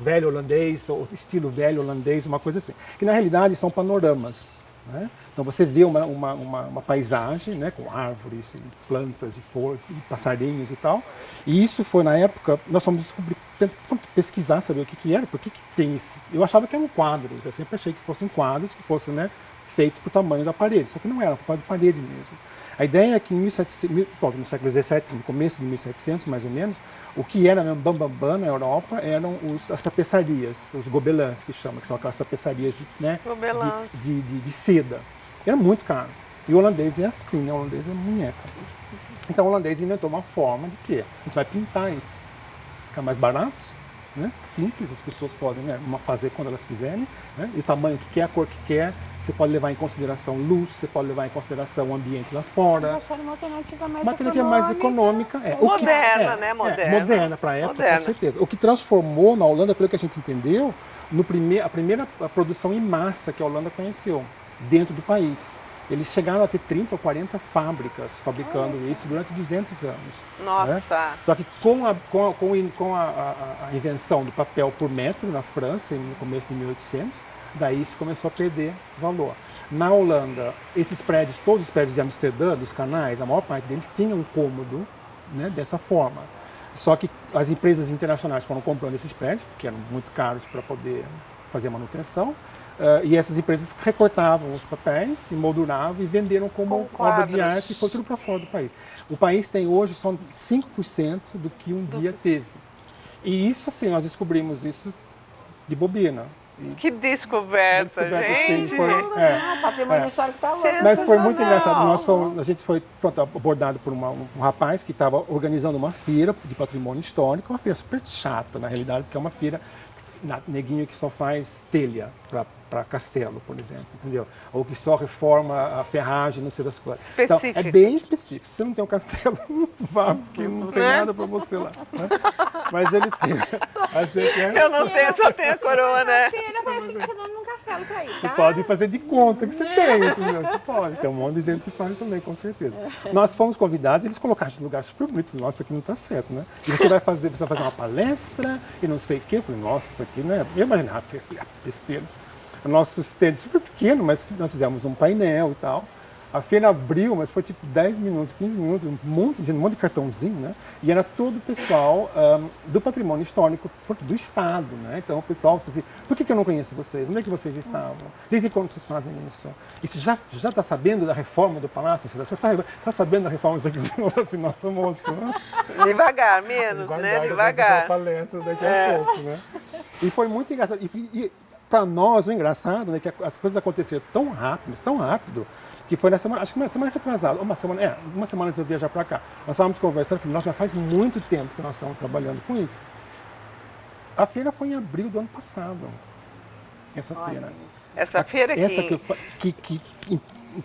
velho holandês, ou estilo velho holandês, uma coisa assim. Que na realidade são panoramas. né? Então você vê uma paisagem, né, com árvores, e plantas e flores, e passarinhos e tal. E isso foi na época, nós fomos descobrir, pesquisar, saber o que era, por que tem isso. Eu achava que eram quadros, eu sempre achei que fossem quadros, que fossem, né, feitos por tamanho da parede, só que não era, por causa da parede mesmo. A ideia é que no século XVII, no começo de 1700, mais ou menos, o que era mesmo bambambam na Europa eram as tapeçarias, os gobelins, que chamam, que são aquelas tapeçarias né, de seda. Era muito caro. E o holandês é assim, né? O holandês é munheca. Então o holandês inventou uma forma de que a gente vai pintar isso. Fica mais barato, né? Simples, as pessoas podem, né, fazer quando elas quiserem, né? E o tamanho que quer, a cor que quer, você pode levar em consideração luz, você pode levar em consideração o ambiente lá fora. Uma alternativa mais uma alternativa mais econômica. Moderna, né? Moderna para a época, com certeza. O que transformou na Holanda, pelo que a gente entendeu, a primeira produção em massa que a Holanda conheceu, dentro do país. Eles chegaram a ter 30 ou 40 fábricas fabricando isso durante 200 anos. Nossa! Né? Só que com a invenção do papel por metro na França, no começo de 1800, daí isso começou a perder valor. Na Holanda, todos os prédios de Amsterdã, dos canais, a maior parte deles tinham um cômodo, né, dessa forma. Só que as empresas internacionais foram comprando esses prédios, porque eram muito caros para poder fazer a manutenção. E essas empresas recortavam os papéis, emolduravam e venderam como obra de arte e foi tudo para fora do país. O país tem hoje só 5% do que um dia teve. E isso, assim, nós descobrimos isso de bobina. Que descoberta, gente! O patrimônio histórico está louco. Mas foi muito engraçado. A gente foi abordado por um rapaz que estava organizando uma feira de patrimônio histórico, uma feira super chata, na realidade, porque é uma feira neguinho que só faz telha para castelo, por exemplo, entendeu? Ou que só reforma a ferragem, não sei das coisas. Específico. Então, é bem específico. Se você não tem um castelo, não vá, porque não tem nada para você lá. Né? Mas ele tem. Eu não tenho, só tenho a coroa, né? Filha, parece que você não num castelo para ir, Você tá? pode fazer de conta que você tem, entendeu? Você pode. Tem um monte de gente que faz também, com certeza. Nós fomos convidados, eles colocaram um lugar super bonito. Nossa, aqui não está certo, né? E você vai fazer uma palestra e não sei o quê. Eu falei, nossa, isso aqui não é... Eu imaginava, besteira. O nosso stand super pequeno, mas nós fizemos um painel e tal. A feira abriu, mas foi tipo 10 minutos, 15 minutos, um monte de cartãozinho, né? E era todo o pessoal do patrimônio histórico do Estado, né? Então o pessoal falou assim, por que eu não conheço vocês? Onde é que vocês estavam? Desde quando vocês fazem isso? E você já está sabendo da reforma do Palácio? Você está sabendo da reforma do aqui? Assim, nossa, moço. Devagar, menos, né? Devagar. Palestra daqui a pouco, né? E foi muito engraçado. E para nós, o engraçado é que as coisas aconteceram tão rápido, que foi na semana, acho que uma semana atrasada, uma semana antes de eu viajar para cá. Nós estávamos conversando, eu falei, nossa, mas faz muito tempo que nós estamos trabalhando com isso. A feira foi em abril do ano passado, essa feira. Essa feira que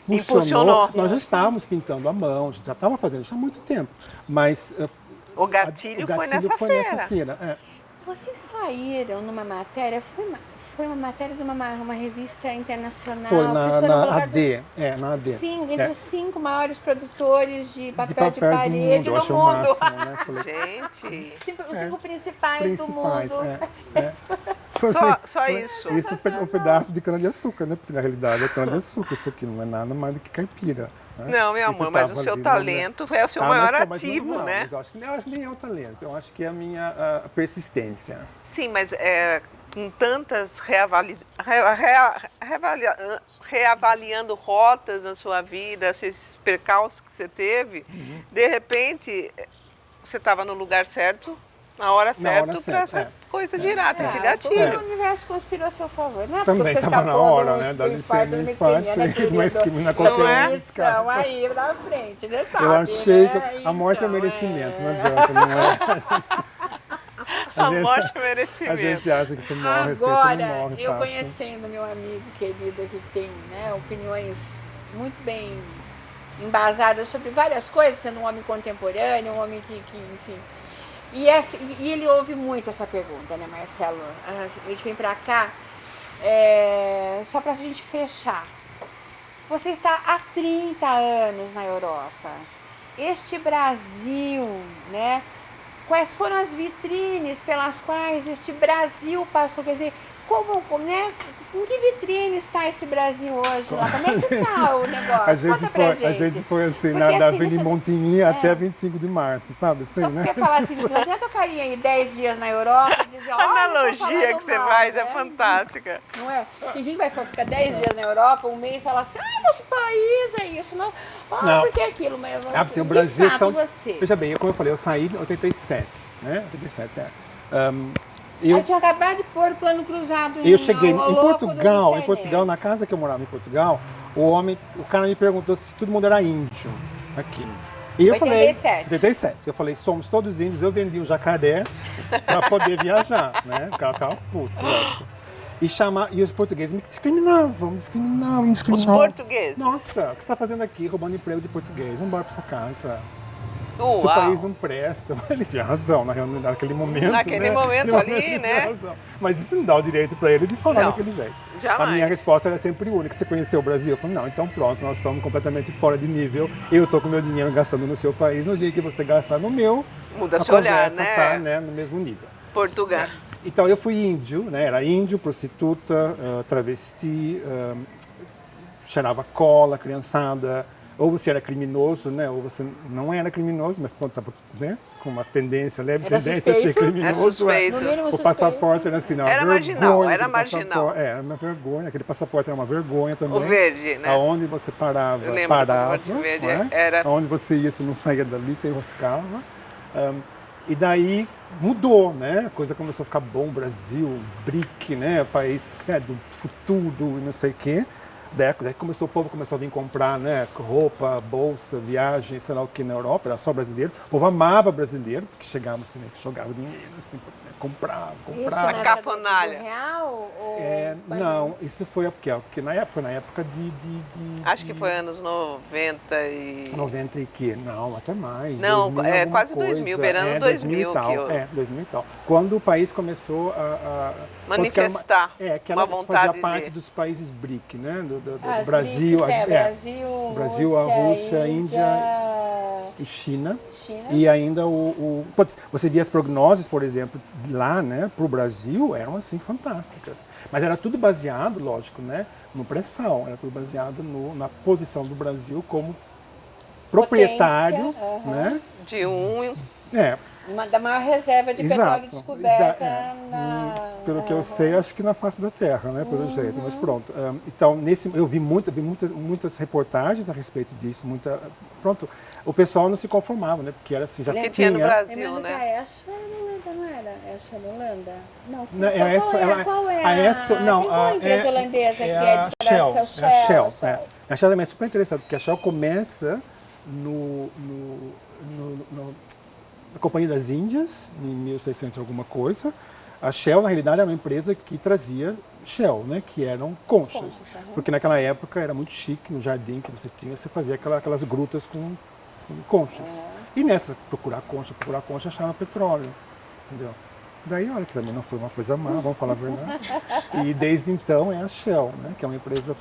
impulsionou. Nós já estávamos pintando à mão, já estávamos fazendo isso há muito tempo, mas o gatilho foi nessa feira. Vocês saíram numa matéria, foi uma matéria de uma revista internacional. Foi na AD, na AD. Sim, entre os 5 maiores produtores de papel de do parede mundo. do mundo. Máximo, né? Falei, Gente! Os 5 principais do mundo. Só isso. Isso é um pedaço de cana-de-açúcar, né? Porque na realidade é cana-de-açúcar, isso aqui não é nada mais do que caipira. Né? Não, meu amor, mas o seu talento é o seu maior ativo, né? Mas eu acho que nem é o talento, eu acho que é a minha persistência. Sim, mas com tantas reavaliando rotas na sua vida, esses percalços que você teve, de repente você estava no lugar certo, na hora certa, para essa coisa girar, ter esse gatilho. O universo conspirou a seu favor, né? Também estava na hora, né? Da licença de infante, uma esquina qualquer. Então, aí, na frente, né? Sabe, eu achei que a morte é merecimento, não adianta, não é? A morte é merecimento. A gente acha que você morre, agora, você não morre eu fácil. conhecendo meu amigo querido que tem, né, opiniões muito bem embasadas sobre várias coisas, sendo um homem contemporâneo, um homem que enfim... E ele ouve muito essa pergunta, né, Marcelo? A gente vem pra cá, só pra gente fechar. Você está há 30 anos na Europa. Este Brasil, né? Quais foram as vitrines pelas quais este Brasil passou? Quer dizer, né? Em que vitrine está esse Brasil hoje lá? Como é que está o negócio? Conta pra A gente foi assim, Porque, da assim, Avenida deixa- Montigny até 25 de março, sabe? Assim, Só né? porque falar assim, não adianta eu ficaria aí 10 dias na Europa e dizer, A olha, analogia que você faz é fantástica. Não é? Tem gente que vai ficar 10 dias na Europa, um mês, e fala assim, nosso país é isso, não. Não. Porque é aquilo, mas Assim, o de Brasil fato, são... você. Veja bem, como eu falei, eu saí em 87, né? 87, Eu tinha acabado de pôr o plano cruzado. Eu cheguei ao em louco do Portugal, Luciane. na casa que eu morava em Portugal, o cara me perguntou se todo mundo era índio aqui. E eu 87. falei, 87. Eu falei, somos todos índios, eu vendi um jacaré para poder viajar, né? O cara ficava puto, lógico. E os portugueses me discriminavam. Os portugueses. Nossa, o que você está fazendo aqui, roubando emprego de português? Vamos embora para sua casa. Uau. Seu país não presta. Ele tinha razão, naquele momento. Naquele né? momento Naquele ali, ele né? tinha razão. Mas isso não dá o direito para ele de falar Não, daquele jeito. jamais. A minha resposta era sempre única. Você conheceu o Brasil? Eu falei, não, então pronto, nós estamos completamente fora de nível. Eu estou com meu dinheiro gastando no seu país. No dia que você gastar no meu, Muda a seu olhar, conversa né? tá, né, no mesmo nível. Portugal. Então eu fui índio, né? Era índio, prostituta, travesti, cheirava cola, criançada. Ou você era criminoso, né? Ou você não era criminoso, mas quando estava, né? Com uma tendência, leve Era tendência a ser suspeito. criminoso. É suspeito. No mínimo O suspeito. passaporte era assim, não, Era vergonha, marginal, era aquele marginal. passaporte. Era uma vergonha, aquele passaporte era uma vergonha também. O verde, né? Aonde você parava, Eu lembro do parava. passaporte verde, não é? era- Aonde você ia, você não saía dali, você enroscava. E daí mudou, né? A coisa começou a ficar bom, Brasil, BRIC, né? País, né, do futuro e não sei o quê. Daí o povo começou a vir comprar, né, roupa, bolsa, viagem, sei lá o que na Europa, era só brasileiro. O povo amava brasileiro, porque chegava assim, né, jogava dinheiro, assim, comprava. Isso A na época cafonalha. do real? Ou... Não, isso foi porque foi na época de Acho que foi anos 90 e... 90 e que? Não, até mais. Não, 2000 é alguma quase 2000, beirando 2000 e tal, que eu- 2000 e tal. Quando o país começou a Manifestar que ela uma vontade fazia parte de... dos países BRIC, né? Do As Brasil, BRICS, Brasil, a Rússia, Índia e China. E ainda você via as prognoses, por exemplo, lá, né, para o Brasil, eram assim fantásticas. Mas era tudo baseado, lógico, né, no pressão, era tudo baseado na posição do Brasil como proprietário, Potência, né? De um... Da maior reserva de petróleo Exato. descoberta Pelo que eu sei, acho que na face da Terra, né, pelo jeito, mas pronto. Então, eu vi muitas reportagens a respeito disso, pronto, o pessoal não se conformava, né, porque era assim, já Que tinha no Brasil, Lembrando que né? a Essa era holanda, não era? Essa era holanda? Não, Não, qual é a Esso, não, tem qual a empresa holandesa que é a de Shell, coração? é a Shell. A Shell também é super interessante, porque a Shell começa na Companhia das Índias, em 1600 alguma coisa. A Shell, na realidade, era uma empresa que trazia Shell, né, que eram conchas. Porque naquela época era muito chique, no jardim que você tinha, você fazia aquelas grutas com conchas. E nessa, procurar concha, achava petróleo, entendeu? Daí, olha que também não foi uma coisa má, vamos falar a verdade. E desde então é a Shell, né, que é uma empresa,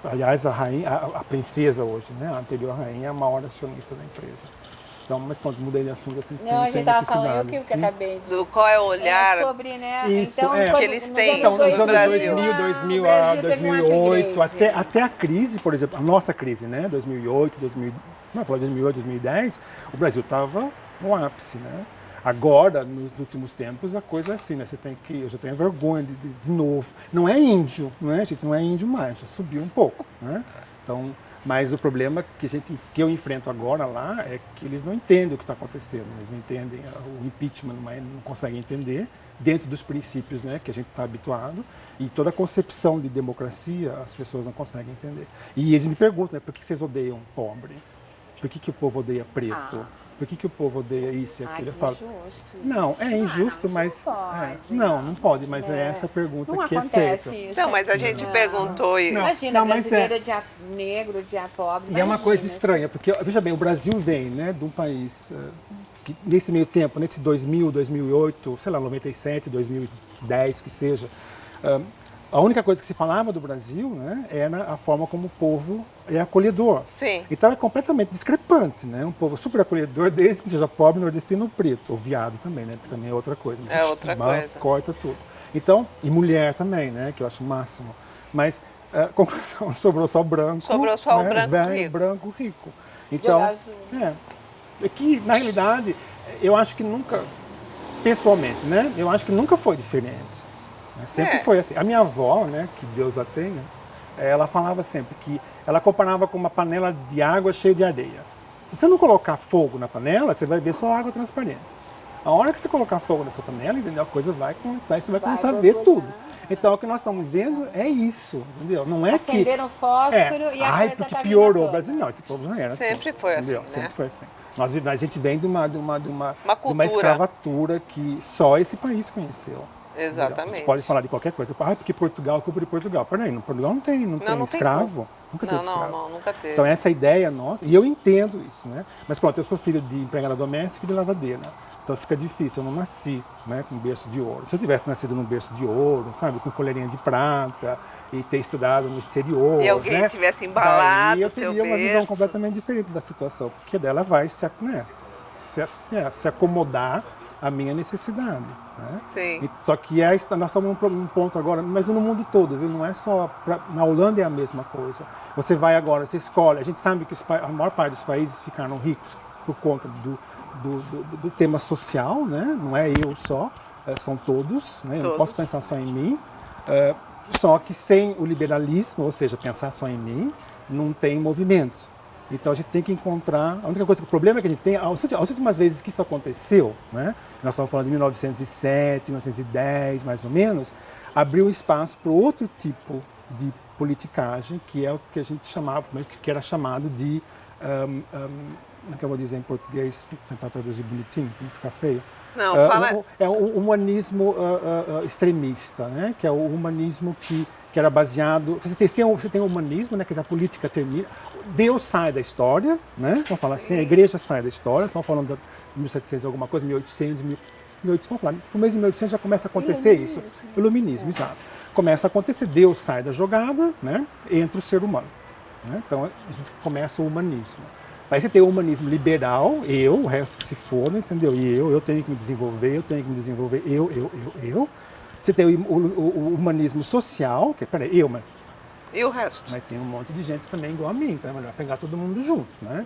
aliás, a princesa hoje, né, a anterior rainha, é a maior acionista da empresa. Então, mas pronto, mudei de assunto assim, Não, a sem gente estava falando, necessidade. eu que acabei de... Qual é o olhar... sobre, né? Isso, então, é. quando- Que eles nos têm Então, nos anos no Brasil. 2000 o a Brasil teve um 2008, upgrade. até a crise, por exemplo, a nossa crise, né? 2008, 2010, o Brasil estava no ápice, né? Agora, nos últimos tempos, a coisa é assim, né? Eu já tenho vergonha de novo. Não é índio, não é, gente? Não é índio mais, já subiu um pouco, né? Então, mas o problema que eu enfrento agora lá é que eles não entendem o que está acontecendo, eles não entendem o impeachment, não conseguem entender dentro dos princípios, né, que a gente está habituado, e toda a concepção de democracia as pessoas não conseguem entender. E eles me perguntam, né, por que vocês odeiam pobre? Por que o povo odeia preto? Por que o povo odeia isso e aquilo? Eu falo, injusto. não, é injusto, não, mas... não pode, não pode, mas é É. essa a pergunta Não que é acontece feita. isso. Não, mas a gente Não. perguntou e... Não. Imagina, mas brasileiro de negro, de pobre. E é uma imagina. coisa estranha, porque, veja bem, o Brasil vem, né, de um país que, nesse meio tempo, nesse 2000, 2008, sei lá, 97, 2010, que seja, a única coisa que se falava do Brasil, né, era a forma como o povo é acolhedor. Sim. Então é completamente discrepante, né? Um povo super acolhedor, desde que seja pobre, nordestino ou preto, ou viado também, né? Porque também é outra coisa. É outra coisa. Corta tudo. Então, e mulher também, né? Que eu acho o máximo. Mas, conclusão, sobrou só o branco. Sobrou só o branco velho, rico. branco rico. De Então, olho azul. é que, na realidade, eu acho que nunca, pessoalmente, né? Eu acho que nunca foi diferente. Né? Sempre foi assim. A minha avó, né? Que Deus a tenha, ela falava sempre que ela comparava com uma panela de água cheia de areia. Se você não colocar fogo na panela, você vai ver só água transparente. A hora que você colocar fogo nessa panela, entendeu? A coisa vai começar e você vai começar a ver tudo. Então, o que nós estamos vendo é isso, entendeu? Não é que... Acenderam fósforo e a ai, coisa porque tá piorou vindo o Brasil. Não, esse povo já era assim. Sempre foi assim, entendeu? né? Sempre foi assim. A gente vem de uma cultura. escravatura que só esse país conheceu. Exatamente. A gente pode falar de qualquer coisa. Ah, porque Portugal, culpa de Portugal. Peraí, no Portugal não tem escravo. Nunca teve escravo. Não, nunca teve. Então essa ideia nossa, e eu entendo isso, né? Mas pronto, eu sou filho de empregada doméstica e de lavadeira. Então fica difícil, eu não nasci, né, com berço de ouro. Se eu tivesse nascido num berço de ouro, sabe, com colherinha de prata e ter estudado no exterior, E alguém né, tivesse embalado daí eu seu teria uma visão berço. completamente diferente da situação, porque dela vai se acomodar à minha necessidade, né? Sim. Só que nós estamos num ponto agora, mas no mundo todo, viu? Não é só na Holanda é a mesma coisa. Você vai agora, você escolhe. A gente sabe que a maior parte dos países ficaram ricos por conta do tema social, né? Não é eu só, são todos, né? Eu não posso pensar só em mim. Só que sem o liberalismo, ou seja, pensar só em mim, não tem movimento. Então a gente tem que encontrar. A única coisa, o problema que a gente tem, as últimas vezes que isso aconteceu, né? Nós estamos falando de 1907, 1910, mais ou menos, abriu espaço para outro tipo de politicagem, que é o que a gente chamava, que era chamado de, como é que eu vou dizer em português, tentar traduzir bonitinho, para não ficar feio. Não, fala... É o humanismo extremista, né? Que é o humanismo que era baseado... Você tem o humanismo, né? Quer dizer, a política termina... Deus sai da história, né? Vamos falar assim, a igreja sai da história, estamos falando de 1700 alguma coisa, 1800, 1800, vamos falar, no mês de 1800 já começa a acontecer isso. Iluminismo, exato. Começa a acontecer, Deus sai da jogada, né? Entra o ser humano. Né? Então, a gente começa o humanismo. Aí você tem o humanismo liberal, o resto que se for, entendeu? E eu tenho que me desenvolver, eu. Você tem o humanismo social, que é, peraí, mas... E o resto? Mas tem um monte de gente também igual a mim, então é melhor pegar todo mundo junto, né?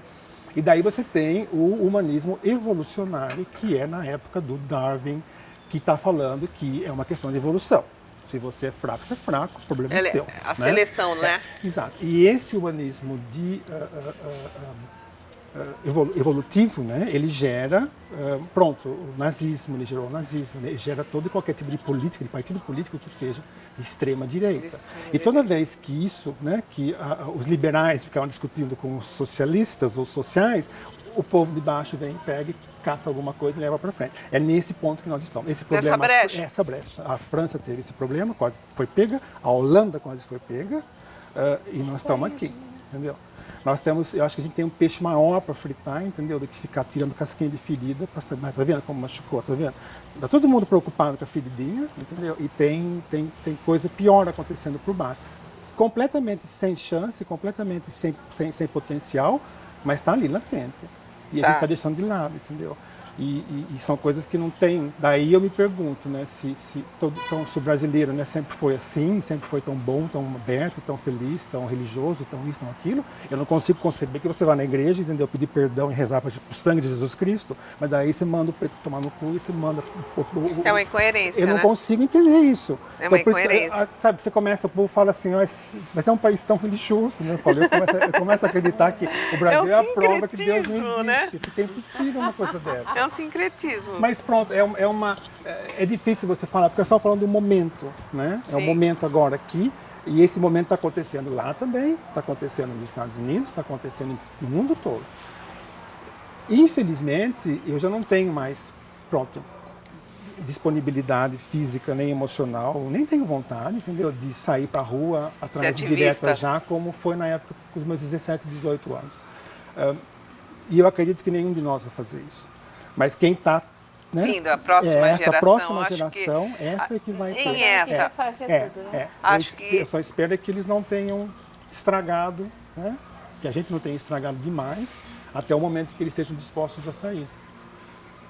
E daí você tem o humanismo evolucionário, que é na época do Darwin, que está falando que é uma questão de evolução. Se você é fraco, você é fraco, o problema é seu. A seleção, né? Exato. E esse humanismo evolutivo, né? Ele gera, o nazismo, ele gera todo e qualquer tipo de política, de partido político que seja de extrema direita. E toda vez que isso, né, que os liberais ficavam discutindo com os socialistas ou sociais, o povo de baixo vem, pega e cata alguma coisa e leva para frente. É nesse ponto que nós estamos. Esse problema, essa brecha. A França teve esse problema, quase foi pega, a Holanda quase foi pega, e nós estamos aqui, entendeu? Nós temos, eu acho que a gente tem um peixe maior para fritar, entendeu? Do que ficar tirando casquinha de ferida para saber. Tá vendo como machucou? Tá vendo? Tá todo mundo preocupado com a feridinha, entendeu? E tem coisa pior acontecendo por baixo. Completamente sem chance, completamente sem potencial, mas está ali latente. E a gente está deixando de lado, entendeu? E são coisas que não tem. Daí eu me pergunto, né, se o brasileiro, né, sempre foi assim, sempre foi tão bom, tão aberto, tão feliz, tão religioso, tão isso, tão aquilo. Eu não consigo conceber que você vá na igreja, entendeu, pedir perdão e rezar para o sangue de Jesus Cristo, mas daí você manda o preto tomar no cu e você manda... É uma incoerência, eu não consigo entender isso. É uma incoerência. Sabe, você começa, o povo fala assim, mas é um país tão religioso, né? Eu começo a acreditar que o Brasil é a prova que Deus não existe, né? Porque é impossível uma coisa dessa. É um sincretismo. Mas pronto, é difícil você falar, porque eu estou falando do momento, né? Sim. É o momento agora aqui, e esse momento está acontecendo lá também, está acontecendo nos Estados Unidos, está acontecendo no mundo todo. Infelizmente, eu já não tenho mais, disponibilidade física nem emocional, nem tenho vontade, entendeu? De sair para a rua atrás de direta já, como foi na época com os meus 17, 18 anos. E eu acredito que nenhum de nós vai fazer isso. Mas quem está, né? Vindo, a próxima geração, próxima geração, essa é que vai ter. Essa. Fazer tudo, né? Eu só espero que eles não tenham estragado, né? Que a gente não tenha estragado demais, até o momento que eles sejam dispostos a sair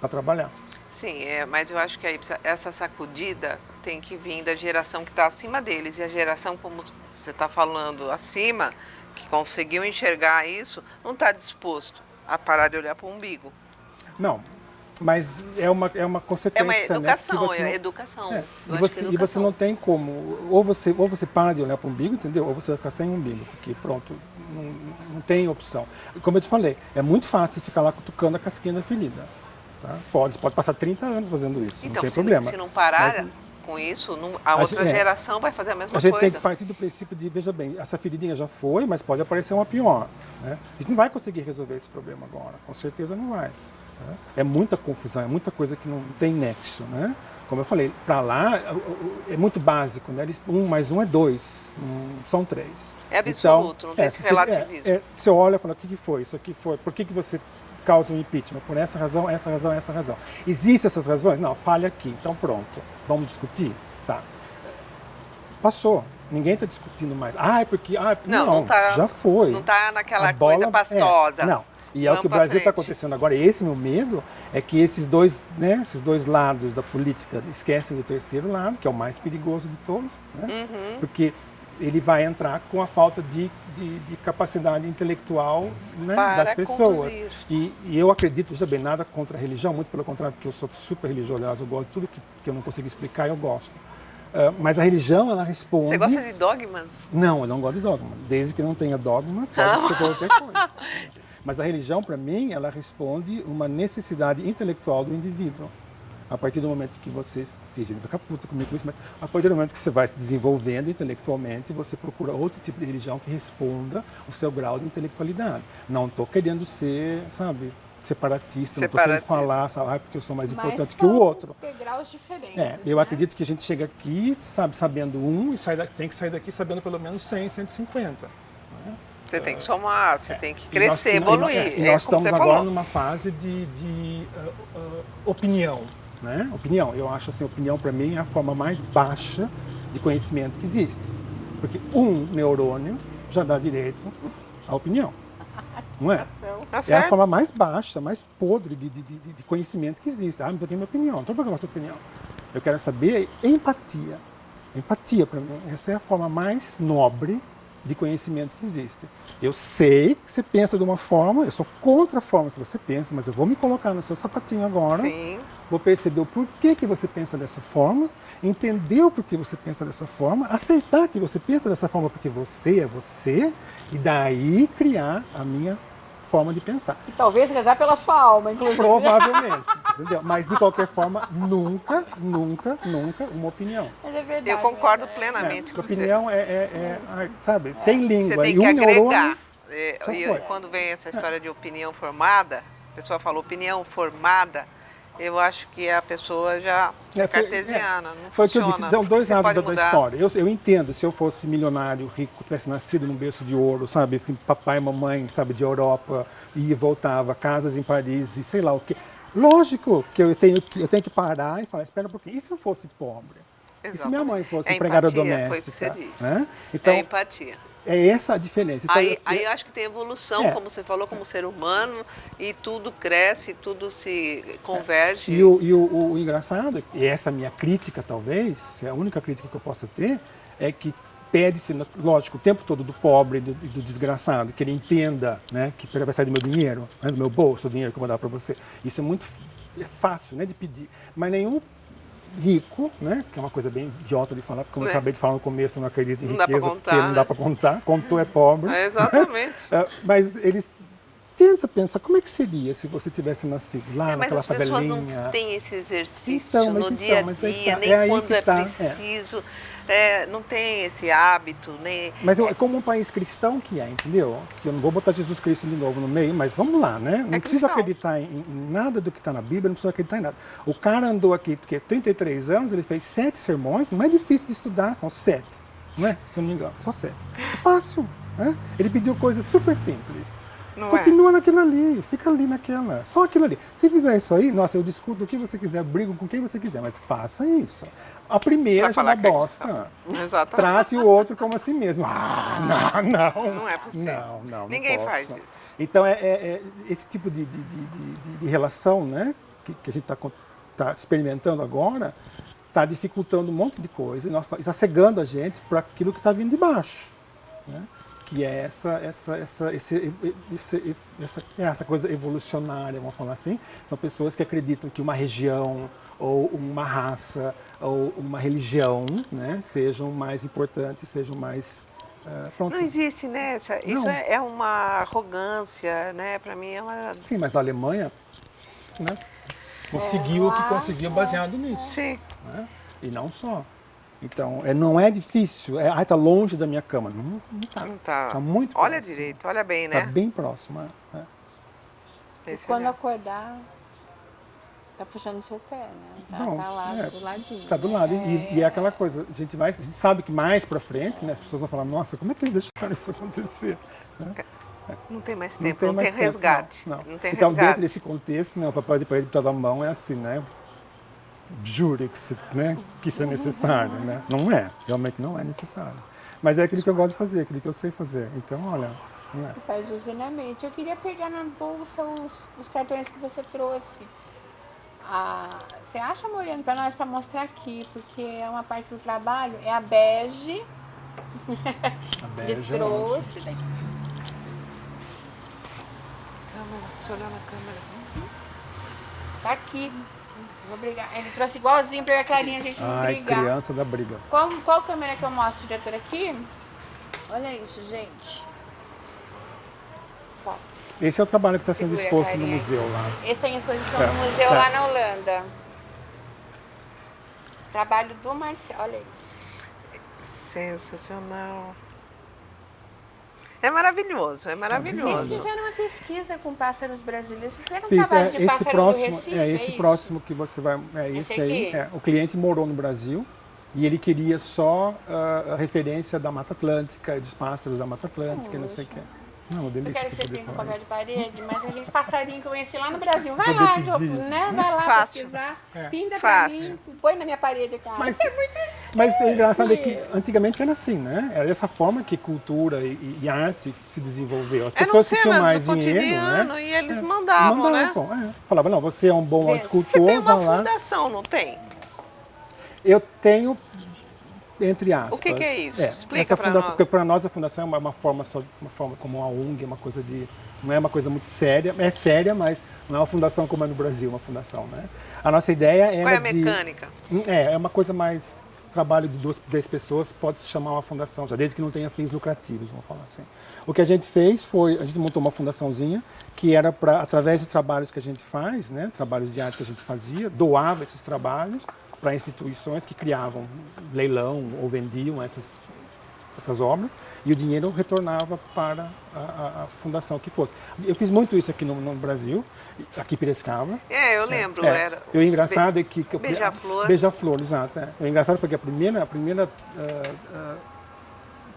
para trabalhar. Sim, mas eu acho que aí essa sacudida tem que vir da geração que está acima deles. E a geração, como você está falando, acima, que conseguiu enxergar isso, não está disposto a parar de olhar para o umbigo. Não, mas é uma consequência, É uma educação, né? Que você não- educação. É, Eu e, acho você, que é e você educação. não tem como, ou você para de olhar para o umbigo, entendeu? Ou você vai ficar sem umbigo, porque pronto, não tem opção. Como eu te falei, é muito fácil ficar lá cutucando a casquinha da ferida. Tá? Pode passar 30 anos fazendo isso, Então, não tem se, problema. se não parar Mas com isso, a outra gente- geração vai fazer a mesma a gente tem coisa. que partir do princípio de, veja bem, essa feridinha já foi, mas pode aparecer uma pior. Né? A gente não vai conseguir resolver esse problema agora, com certeza não vai. Né? É muita confusão, é muita coisa que não tem nexo. Né? Como eu falei, para lá é muito básico, né? 1 mais 1 é 2, são 3. É absoluto, não tem esse se relativismo. você olha e fala, o que foi? Isso aqui foi, por que você causa um impeachment? Por essa razão, essa razão, essa razão. Existem essas razões? Não, falha aqui, então pronto, vamos discutir? Tá. Passou. Ninguém está discutindo mais. Porque. Não tá- já foi. Não está naquela A bola- coisa pastosa. não. E é o Vamos que o pra Brasil está frente. acontecendo agora. E esse meu medo é que esses dois lados da política esquecem do terceiro lado, que é o mais perigoso de todos, né? Uhum. Porque ele vai entrar com a falta de capacidade intelectual, né, Para das pessoas. conduzir. E eu acredito, veja bem, nada contra a religião, muito pelo contrário, porque eu sou super religioso, aliás, eu gosto de tudo que eu não consigo explicar, eu gosto. Mas a religião, ela responde... Você gosta de dogmas? Não, eu não gosto de dogma. Desde que não tenha dogma, pode ser qualquer coisa. Mas a religião, para mim, ela responde uma necessidade intelectual do indivíduo. A partir do momento que você, tem gente que fica puta comigo com isso, mas a partir do momento que você vai se desenvolvendo intelectualmente, você procura outro tipo de religião que responda o seu grau de intelectualidade. Não estou querendo ser, sabe, separatista, não estou querendo falar, sabe, porque eu sou mais importante que o outro. Degraus diferentes. Eu né? acredito que a gente chega aqui, sabe, sabendo e tem que sair daqui sabendo pelo menos 100, 150. Né? Você tem que somar, você tem que E nós- crescer, e nós- evoluir. E nós como estamos você agora falou. numa fase de opinião. Né? Opinião. Eu acho assim, opinião para mim é a forma mais baixa de conhecimento que existe. Porque um neurônio já dá direito à opinião. Não é? Tá É a certo? forma mais baixa, mais podre de conhecimento que existe. Mas eu tenho minha opinião, não estou preocupado com a sua opinião. Eu quero saber empatia. Empatia, para mim, essa é a forma mais nobre de conhecimento que existe. Eu sei que você pensa de uma forma, eu sou contra a forma que você pensa, mas eu vou me colocar no seu sapatinho agora, Sim. vou perceber o porquê que você pensa dessa forma, entender o porquê você pensa dessa forma, aceitar que você pensa dessa forma porque você é você, e daí criar a minha forma de pensar. E talvez rezar pela sua alma, inclusive. Provavelmente, entendeu? Mas de qualquer forma, nunca uma opinião. Mas é verdade. Eu concordo né? plenamente com você. Opinião sabe, tem Você língua tem e que um neurônio. agregar. só E foi. quando vem essa história de opinião formada, a pessoa fala opinião formada, eu acho que a pessoa já é Foi- cartesiana, não Foi o que eu funciona. disse, são dois Você lados pode da mudar. história. Eu entendo, se eu fosse milionário, rico, tivesse nascido num berço de ouro, sabe, papai e mamãe, sabe, de Europa, ia e voltava, casas em Paris e sei lá o quê. Lógico que eu tenho que parar e falar, espera um pouquinho, e se eu fosse pobre? E se minha mãe fosse É empregada empatia, foi o que você doméstica? disse. Né? Então, É empatia. é essa a diferença. Então, Aí eu acho que tem evolução, É. como você falou, como ser humano, e tudo cresce, tudo se converge. E o engraçado, e essa minha crítica talvez, é a única crítica que eu possa ter, é que pede-se, lógico, o tempo todo do pobre e do desgraçado, que ele entenda, né, que vai sair do meu dinheiro, né, do meu bolso, o dinheiro que eu vou dar para você. Isso é muito fácil, né, de pedir. Mas nenhum rico, né, que é uma coisa bem idiota de falar, porque como eu Né? acabei de falar no começo, eu não acredito em Não dá pra riqueza, contar, porque não dá né? para contar, contou é pobre. É, exatamente. Mas eles tenta pensar como é que seria se você tivesse nascido lá Mas naquela as pessoas favelinha. não têm esse exercício Então, mas no então, dia a mas aí dia, tá, nem é aí quando que é tá, preciso, não tem esse hábito, nem... Mas é como um país cristão que é, entendeu? Que eu não vou botar Jesus Cristo de novo no meio, mas vamos lá, né? Não precisa cristão. acreditar em nada do que está na Bíblia, não precisa acreditar em nada. O cara andou aqui, que 33 anos, ele fez 7 sermões, não é difícil de estudar, são 7, não é? Se eu não me engano, só 7. É fácil, né? Ele pediu coisas super simples. Não Continua naquilo ali, fica ali naquela, só aquilo ali. Se fizer isso aí, nossa, eu discuto o que você quiser, brigo com quem você quiser, mas faça isso. A primeira Pra já falar dá que é bosta. Exatamente. Trate o outro como a si mesmo. Não. Não é possível. Não Ninguém posso. faz isso. Então, é esse tipo de relação, né, que a gente está está experimentando agora está dificultando um monte de coisa e está cegando a gente para aquilo que está vindo de baixo, né? Que é essa coisa evolucionária, vamos falar assim. São pessoas que acreditam que uma região ou uma raça ou uma religião, né, sejam mais importantes, sejam mais... pronto. Não existe, né? Isso Não. é uma arrogância, né? Para mim é uma... Sim, mas a Alemanha, né, conseguiu o que conseguiu baseado nisso. Sim. Né? E não só. Então, não é difícil. Está longe da minha cama. Não está. Não tá. Está muito Olha próximo. direito, olha bem, né? Está bem próximo. Esse Quando olhar. acordar, tá puxando o seu pé, né? Não, Tá lá do ladinho. Está do lado. E é aquela coisa, a gente sabe que mais para frente, né, as pessoas vão falar, nossa, como é que eles deixaram isso acontecer? Né? Não tem mais Não tempo, tem não mais tem tempo, resgate. não. Não tem Então, resgate. dentro desse contexto, né, o papel de parede toda mão é assim, né? Jure que isso é necessário, né? Não é, realmente não é necessário. Mas é aquilo que eu gosto de fazer, aquilo que eu sei fazer. Então, olha, não é. Faz divinamente. Eu queria pegar na bolsa os cartões que você trouxe. Você acha, Moreno, para nós, para mostrar aqui, porque é uma parte do trabalho, é a bege. A Ele bege é trouxe daqui. Câmera, deixa eu olhar na câmera. Tá aqui. Vou brigar. Ele trouxe igualzinho para a Clarinha, a gente não Ai, brigar. criança da briga. Qual câmera que eu mostro, diretor, aqui? Olha isso, gente. Foto. Esse é o trabalho que está sendo Segura, exposto no Clarinha. museu lá. Esse tem exposição É, no museu é. lá na Holanda. Trabalho do Marcelo, olha isso. Sensacional. É maravilhoso, é maravilhoso. Vocês fizeram uma pesquisa com pássaros brasileiros, vocês fizeram um Fiz, trabalho de esse pássaro do próximo, Recife, esse isso? próximo que você vai, Esse esse aí, aqui? o cliente morou no Brasil e ele queria só a referência da Mata Atlântica, dos pássaros da Mata Atlântica, e não sei o quê. Não, Eu delícia quero você ser poder pinto falar papel isso. de parede, mas aqueles passarinhos que eu conheci lá no Brasil. Vai Poder lá, pedir isso. né? Vai lá Fácil. pesquisar, É. pinta Fácil. pra mim, põe na minha parede aqui. Mas, Isso é muito... mas o engraçado é que antigamente era assim, né? Era dessa forma que cultura e arte se desenvolveu. As Eram pessoas que tinham cenas mais do dinheiro, cotidiano né? e eles mandavam, né? Falavam, não, você é um bom Você escultor, Você tem uma vai lá. fundação, não tem? Eu tenho, entre aspas. O que é isso? Explica essa pra fundação, nós. porque para nós a fundação é uma forma como uma ONG, uma coisa de, não é uma coisa muito séria, é séria, mas não é uma fundação como é no Brasil, uma fundação, né? A nossa ideia era Qual é a mecânica? É uma coisa mais trabalho de 2, 10 pessoas, pode se chamar uma fundação, já desde que não tenha fins lucrativos, vamos falar assim. O que a gente fez foi, a gente montou uma fundaçãozinha que era para, através de trabalhos que a gente faz, né, trabalhos de arte que a gente fazia, doava esses trabalhos para instituições que criavam leilão ou vendiam essas obras e o dinheiro retornava para a fundação que fosse. Eu fiz muito isso aqui no Brasil, aqui em Piracicaba. É, eu lembro. Era E o engraçado é que... Beija-flor. Beija-flor, exato. É. O engraçado foi que a primeira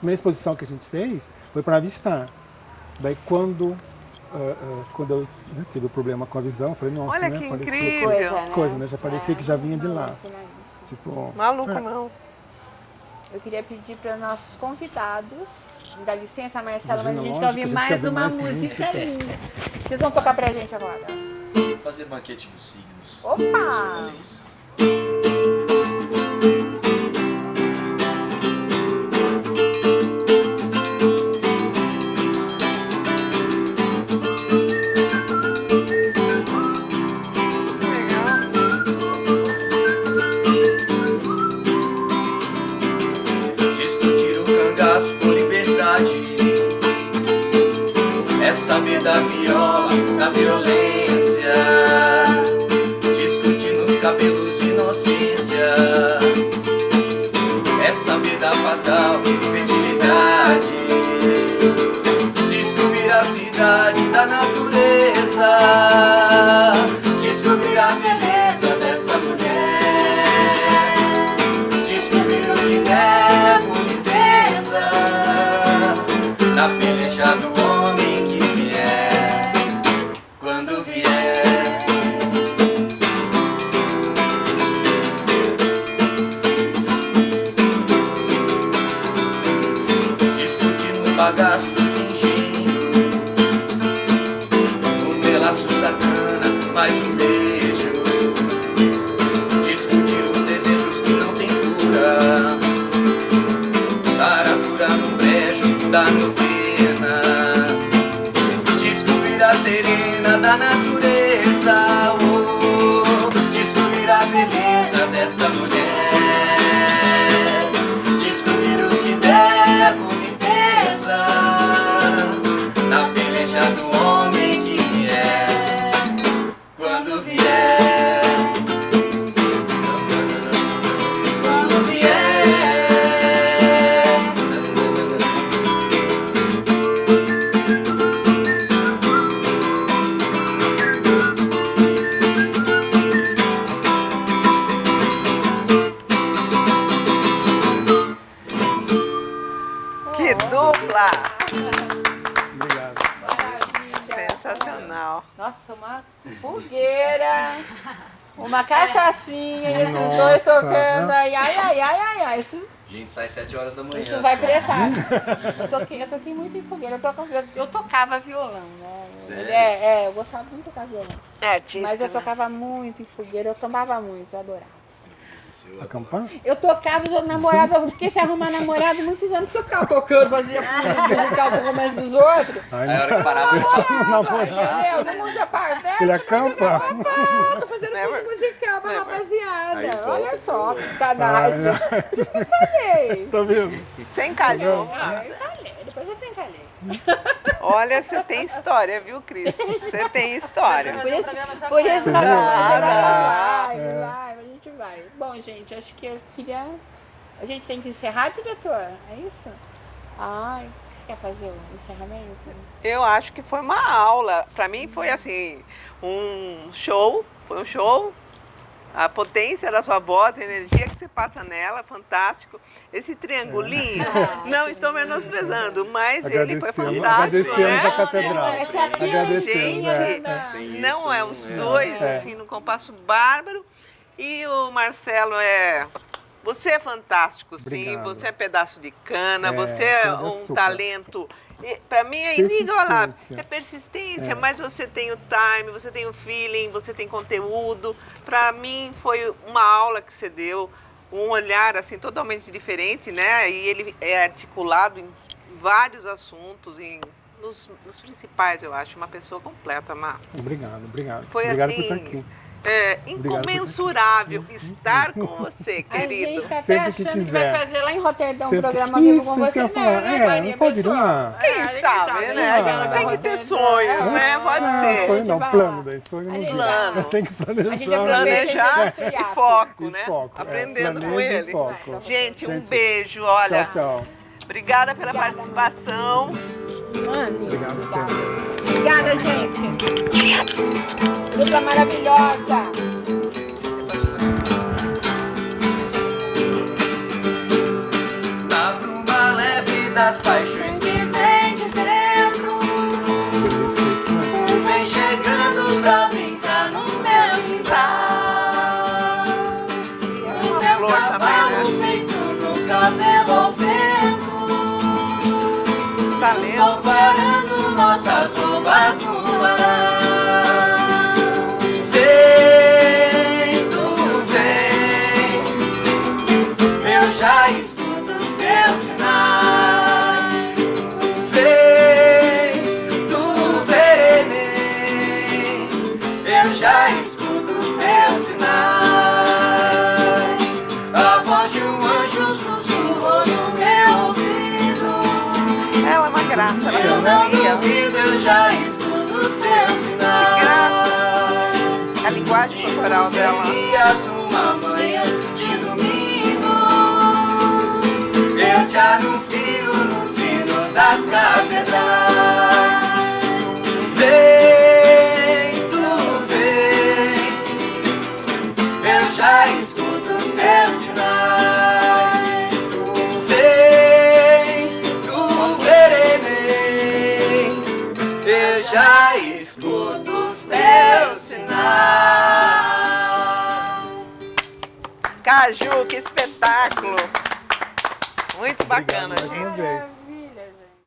exposição que a gente fez foi para avistar. Daí quando eu tive o problema com a visão, eu falei, nossa, Olha né? que parecia incrível. coisa, né? Já parecia que já vinha de lá. Tipo, Maluco não. Eu queria pedir para nossos convidados, dá licença, Marcelo, mas a gente Imagina, quer ouvir lógico, a gente mais quer uma ouvir mais música música. linda. Vocês vão tocar pra gente agora. Vou fazer banquete dos signos. Opa! Isso. Legal. Discutir o cangaço com liberdade é saber da viola, da violência. Discutir nos cabelos de inocência é saber da fatal infantilidade. Descobrir a cidade da natureza, descobrir a beleza dessa mulher, descobrir o que é boniteza na peleja do homem que vier, quando vier. Discutir no bagaço dos engenhos, no pedaço da Nossa, uma fogueira, uma cachaçinha e esses dois Nossa, tocando aí. Ai. A gente sai 7 horas da manhã. Isso vai só. pressar. Eu toquei muito em fogueira. Eu tocava violão, né? Sério? Eu gostava muito de tocar violão. É artista, Mas eu né? tocava muito em fogueira, eu tomava muito, eu adorava. Acampar? Eu tocava, eu namorava, eu fiquei sem arrumar namorado muitos anos, porque eu ficava tocando, fazia musical com o romance dos outros. Aí Aí a hora que parava, eu Entendeu? Todo mundo já parte. Ele acampa? Tô fazendo filme musical pra rapaziada. Aí volta. Olha só, que sacanagem. Desencalhei. Tá vendo? Você encalhou. Encalhei, depois eu desencalhei. Olha, você tem história, viu, Cris? Você tem história. Fazer um programa só Por com isso ela. nós vamos fazer Ah, várias lives, a gente vai. Bom, gente, acho que eu queria... A gente tem que encerrar, diretor? É isso? Ai, você quer fazer o encerramento? Eu acho que foi uma aula. Para mim foi assim, um show. Foi um show. A potência da sua voz, a energia que você passa nela, fantástico. Esse triangulinho, não estou menosprezando, mas ele foi fantástico, Agradecemos a né? catedral. Essa é a Agradecemos. Gente, Sem não é isso, os não dois, É. assim, num compasso bárbaro. E o Marcelo Você é fantástico, sim. Obrigado. Você é pedaço de cana, É, você é cana um açúcar. talento. Para mim é inigualável. Persistência. É persistência, É. mas você tem o time, você tem o feeling, você tem conteúdo. Para mim foi uma aula que você deu, um olhar assim totalmente diferente, né? E ele é articulado em vários assuntos, nos principais, eu acho. Uma pessoa completa, Mar. Obrigado. Foi Obrigado assim, por estar aqui. incomensurável estar com você, A gente querido. tá até Sempre que achando que quiser. vai fazer lá em Roterdão um Sempre- programa vivo com Isso você. que eu ia falar. Maria Não pode ir Pessoa? lá. Quem sabe, né? A gente tem que ter sonhos, né? Pode ser. Sonho não, Vai plano lá. daí. Sonho A não gente dá. vai. Mas tem que planejar. A gente aproveita Planejar e e foco, E né? foco, Aprendendo com planeja e ele. foco. Gente, um Gente, beijo, olha. Tchau. Obrigada pela participação. Obrigado sempre. Obrigada, gente. Dupla maravilhosa. Na bruma leve das paixões Que vem de dentro, vem chegando pra brincar no meu quintal. O meu flor também, cavalo feito no cabelo ao vento, sol Talento. parando nossas roupas no ar. Vez tu vem, eu já escuto os teus sinais. Vez tu verei, eu já escuto os teus sinais. A voz de um anjo sussurrou no meu ouvido. Ela é uma graça, Eu né? não duvido, eu já escuto os teus sinais. A linguagem corporal dela. Dias numa manhã de domingo, eu te anuncio nos sinos das catedrais. Vez tu vez, eu já escuto os teus sinais. Vez tu verei, eu já escuto os teus sinais. Caju, que espetáculo! Muito bacana, Obrigado mais uma gente. vez.